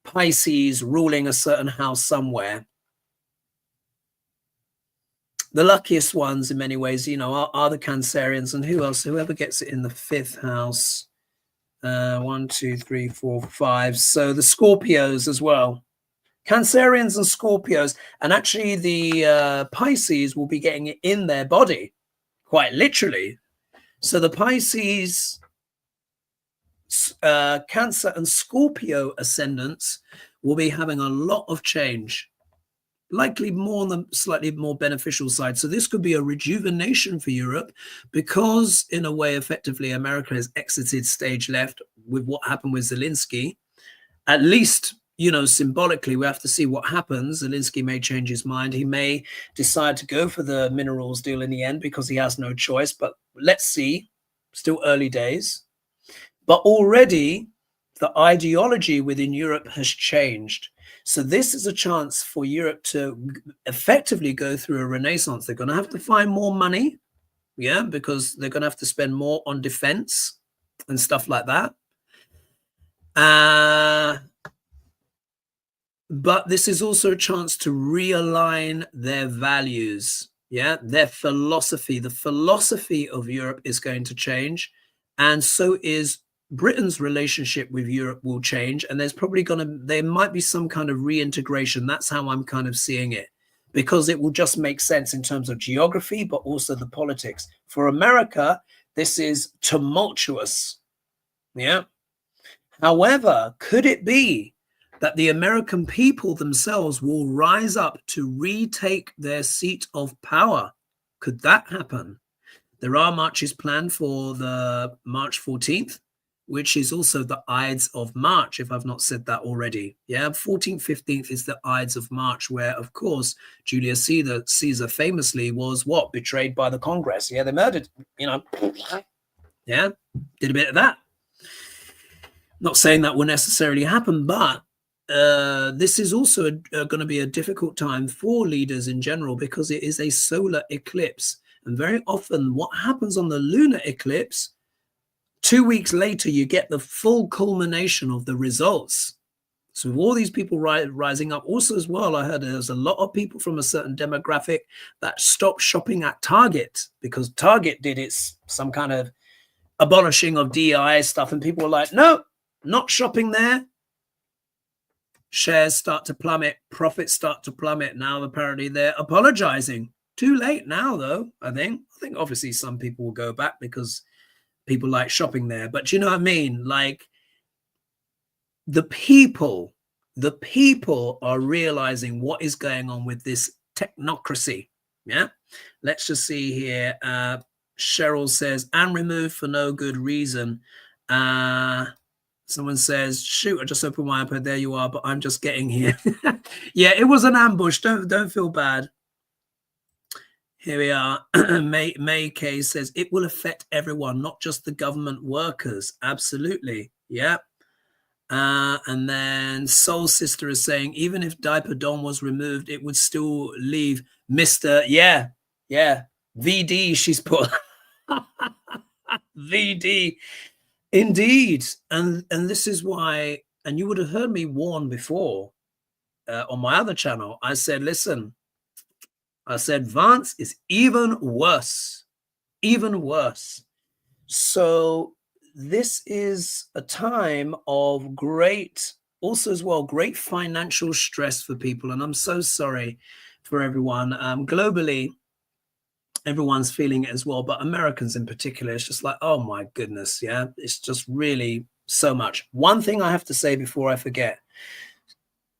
Speaker 1: Pisces ruling a certain house somewhere. The luckiest ones in many ways, you know, are the Cancerians, and who else? Whoever gets it in the 5th house. 1, 2, 3, 4, 5. So the Scorpios as well. Cancerians and Scorpios, and actually the Pisces will be getting it in their body, quite literally. So the Pisces, Cancer and Scorpio ascendants will be having a lot of change, likely more on the slightly more beneficial side. So this could be a rejuvenation for Europe, because in a way, effectively, America has exited stage left with what happened with Zelensky. At least, you know, symbolically, we have to see what happens. Zelensky may change his mind. He may decide to go for the minerals deal in the end because he has no choice. But let's see. Still early days. But already the ideology within Europe has changed. So this is a chance for Europe to effectively go through a renaissance. They're going to have to find more money, yeah, because they're going to have to spend more on defense and stuff like that. But this is also a chance to realign their values, yeah, their philosophy. The philosophy of Europe is going to change, and so is Britain's relationship with Europe will change, and there might be some kind of reintegration. That's how I'm kind of seeing it, because it will just make sense in terms of geography, but also the politics. For America, this is tumultuous, yeah. However, could it be that the American people themselves will rise up to retake their seat of power? Could that happen? There are marches planned for the March 14th, which is also the Ides of March, if I've not said that already. Yeah, 14th, 15th is the Ides of March, where, of course, Julius Caesar famously was what? Betrayed by the Congress. Yeah, they murdered, you know. Yeah, did a bit of that. Not saying that will necessarily happen, but this is also going to be a difficult time for leaders in general, because it is a solar eclipse. And very often what happens on the lunar eclipse, 2 weeks later, you get the full culmination of the results. So with all these people rising up, also as well, I heard there's a lot of people from a certain demographic that stopped shopping at Target, because Target did some kind of abolishing of DI stuff, and people were like, no, not shopping there. Shares start to plummet, profits start to plummet. Now apparently they're apologizing. Too late now, though. I think obviously some people will go back because people like shopping there, but you know what I mean? Like, the people are realizing what is going on with this technocracy. Yeah, let's just see here. Cheryl says, and removed for no good reason. Someone says, shoot, I just opened my iPad. There you are, but I'm just getting here. Yeah, it was an ambush. Don't feel bad. Here we are. May K says, it will affect everyone, not just the government workers. Absolutely. Yeah. And then Soul Sister is saying, even if Diaper Don was removed, it would still leave Mr. Yeah. VD, she's put. VD. Indeed. And this is why, and you would have heard me warn before on my other channel. I said, listen, I said, Vance is even worse. Even worse. So this is a time of great, also as well, great financial stress for people. And I'm so sorry for everyone. Globally, everyone's feeling it as well, but Americans in particular, it's just like, oh my goodness, yeah, it's just really so much. One thing I have to say before I forget,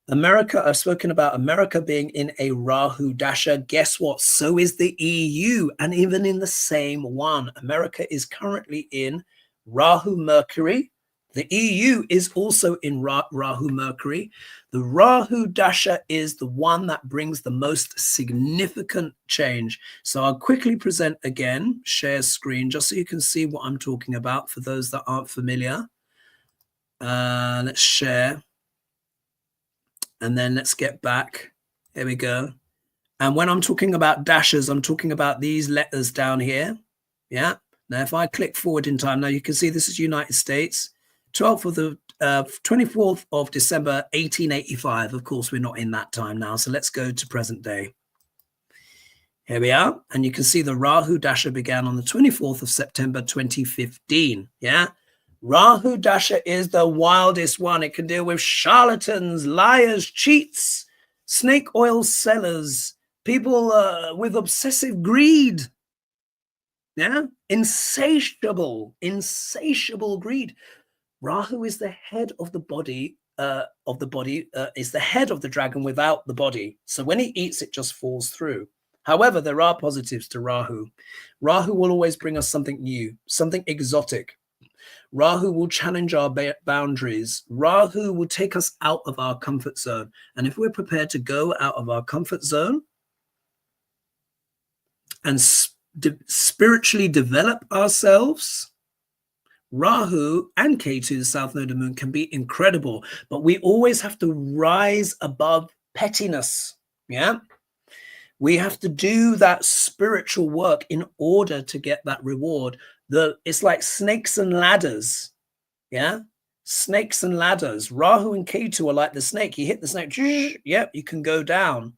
Speaker 1: America, I've spoken about America being in a Rahu Dasha. Guess what? So is the EU, and even in the same one. America is currently in Rahu Mercury. The EU is also in Rahu Mercury. The Rahu Dasha is the one that brings the most significant change. So I'll quickly present again, share screen, just so you can see what I'm talking about for those that aren't familiar. Let's share. And then let's get back. Here we go. And when I'm talking about dashes, I'm talking about these letters down here. Yeah. Now, if I click forward in time, now you can see this is United States, 24th of December, 1885. Of course, we're not in that time now. So let's go to present day. Here we are. And you can see the Rahu Dasha began on the 24th of September, 2015. Yeah. Rahu Dasha is the wildest one. It can deal with charlatans, liars, cheats, snake oil sellers, people with obsessive greed. Yeah, insatiable greed. Rahu is the head of the body, is the head of the dragon without the body. So when he eats, it just falls through. However, there are positives to Rahu. Rahu will always bring us something new, something exotic. Rahu will challenge our boundaries. Rahu will take us out of our comfort zone. And if we're prepared to go out of our comfort zone and spiritually develop ourselves, Rahu and Ketu, the south node of the moon, can be incredible. But we always have to rise above pettiness. Yeah. We have to do that spiritual work in order to get that reward. It's like snakes and ladders. Yeah. Snakes and ladders. Rahu and Ketu are like the snake. You hit the snake. Yep. You can go down.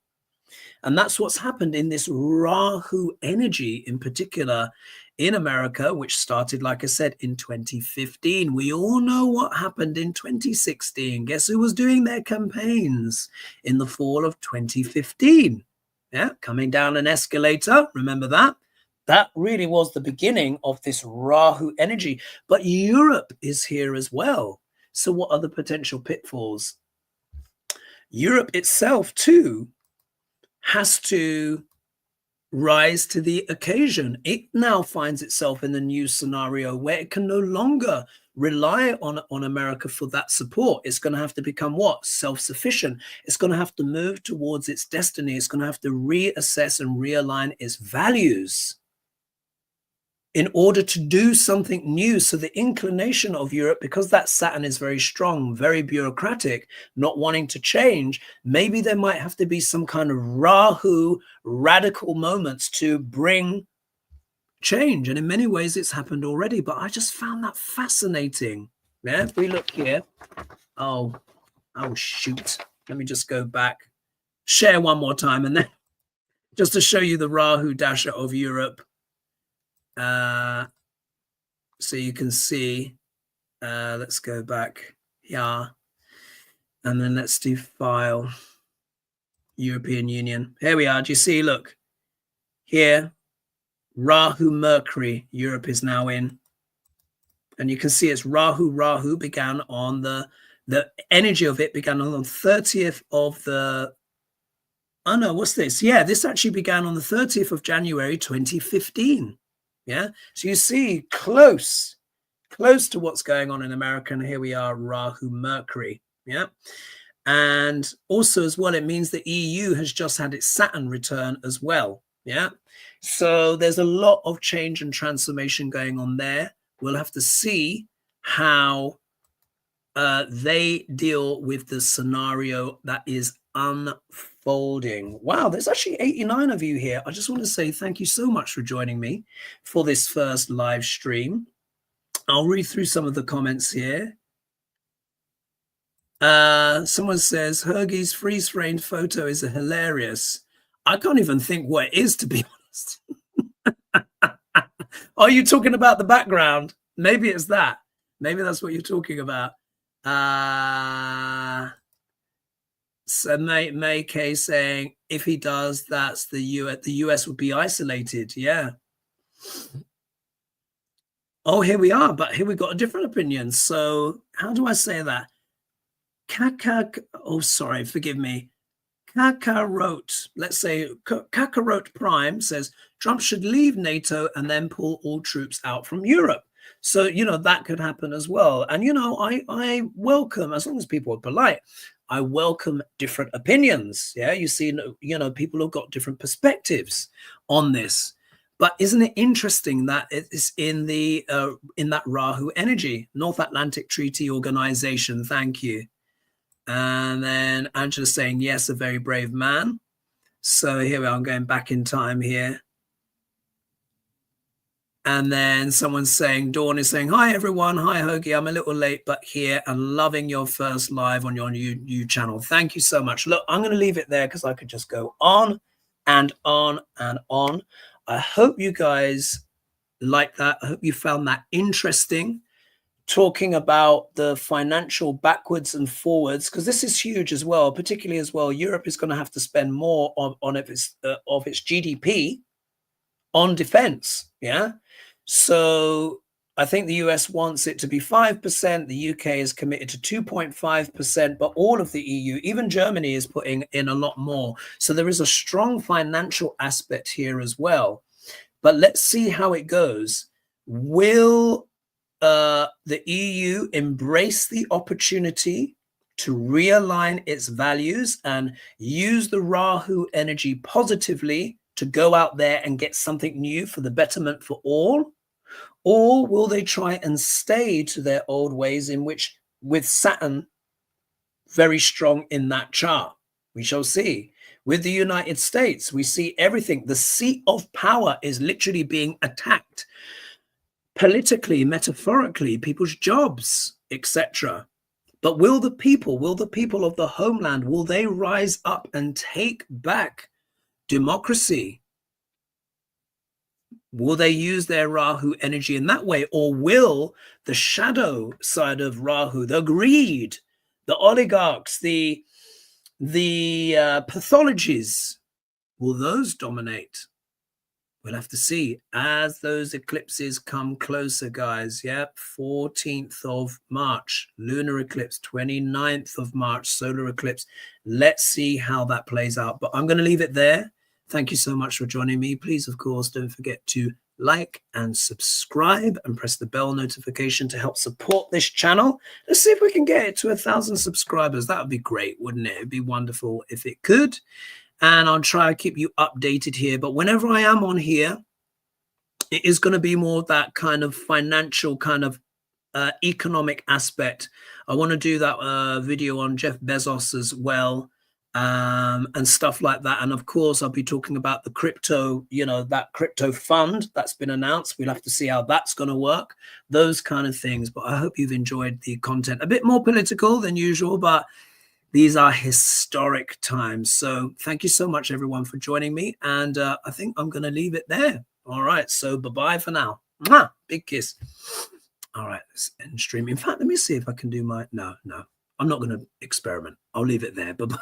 Speaker 1: And that's what's happened in this Rahu energy in particular in America, which started, like I said, in 2015. We all know what happened in 2016. Guess who was doing their campaigns in the fall of 2015? Yeah, coming down an escalator. Remember that? That really was the beginning of this Rahu energy. But Europe is here as well. So what are the potential pitfalls? Europe itself, too, has to rise to the occasion. It now finds itself in a new scenario where it can no longer rely on America for that support. It's going to have to become what? Self-sufficient. It's going to have to move towards its destiny. It's going to have to reassess and realign its values in order to do something new. So the inclination of Europe, because that Saturn is very strong, very bureaucratic, not wanting to change, maybe there might have to be some kind of Rahu radical moments to bring change. And in many ways it's happened already, but I just found that fascinating. Yeah, if we look here, oh shoot, let me just go back, share one more time, and then just to show you the Rahu Dasha of Europe. So you can see, let's go back here, and then let's do file, European Union. Here we are. Do you see? Look here, Rahu Mercury, Europe is now in, and you can see it's Rahu began on the energy of it began on the 30th of the, oh no, what's this? Yeah, this actually began on the 30th of January 2015. Yeah, so you see close to what's going on in America, and here we are, Rahu Mercury. Yeah, and also as well, it means the EU has just had its Saturn return as well. Yeah, so there's a lot of change and transformation going on there. We'll have to see how they deal with the scenario that is unfolding. Wow, there's actually 89 of you here. I just want to say thank you so much for joining me for this first live stream. I'll read through some of the comments here. Someone says Hergie's freeze-framed photo is hilarious. I can't even think what it is, to be honest. Are you talking about the background? Maybe it's that. Maybe that's what you're talking about. So May K saying if he does, that's the US would be isolated. Yeah. Oh, here we are, but here we got a different opinion. So how do I say that? Oh, sorry, forgive me. Kakarot, let's say Kakarot Prime says Trump should leave NATO and then pull all troops out from Europe. So, that could happen as well. And, I welcome, as long as people are polite, I welcome different opinions. Yeah, you see, people have got different perspectives on this. But isn't it interesting that it's in that Rahu energy, North Atlantic Treaty Organization? Thank you. And then Angela's saying, yes, a very brave man. So here we are, I'm going back in time here. And then someone's saying, Dawn is saying, hi, everyone. Hi, Hoagie. I'm a little late, but here and loving your first live on your new channel. Thank you so much. Look, I'm going to leave it there because I could just go on and on and on. I hope you guys like that. I hope you found that interesting. Talking about the financial backwards and forwards, because this is huge as well, particularly as well. Europe is going to have to spend more on its GDP on defense. Yeah. So I think the US wants it to be 5%. The UK is committed to 2.5%, but all of the EU, even Germany, is putting in a lot more. So there is a strong financial aspect here as well. But let's see how it goes. Will the EU embrace the opportunity to realign its values and use the Rahu energy positively to go out there and get something new for the betterment for all? Or will they try and stay to their old ways, in which, with Saturn very strong in that chart? We shall see. With the United States, we see everything. The seat of power is literally being attacked. Politically, metaphorically, people's jobs, etc. But will the people of the homeland, will they rise up and take back democracy? Will they use their Rahu energy in that way? Or will the shadow side of Rahu, the greed, the oligarchs, the pathologies, will those dominate? We'll have to see as those eclipses come closer, guys. Yep, 14th of March, lunar eclipse, 29th of March, solar eclipse. Let's see how that plays out. But I'm going to leave it there. Thank you so much for joining me. Please, of course, don't forget to like and subscribe and press the bell notification to help support this channel. Let's see if we can get it to 1,000 subscribers. That would be great, wouldn't it? It'd be wonderful if it could. And I'll try to keep you updated here. But whenever I am on here, it is going to be more that kind of financial kind of economic aspect. I want to do that video on Jeff Bezos as well, and stuff like that. And of course, I'll be talking about the crypto, that crypto fund that's been announced. We'll have to see how that's going to work, those kind of things. But I hope you've enjoyed the content. A bit more political than usual, but these are historic times. So thank you so much, everyone, for joining me. And I think I'm going to leave it there. All right. So bye-bye for now. Mwah! Big kiss. All right. Let's end stream. In fact, let me see if I can do no. I'm not going to experiment. I'll leave it there. Bye-bye.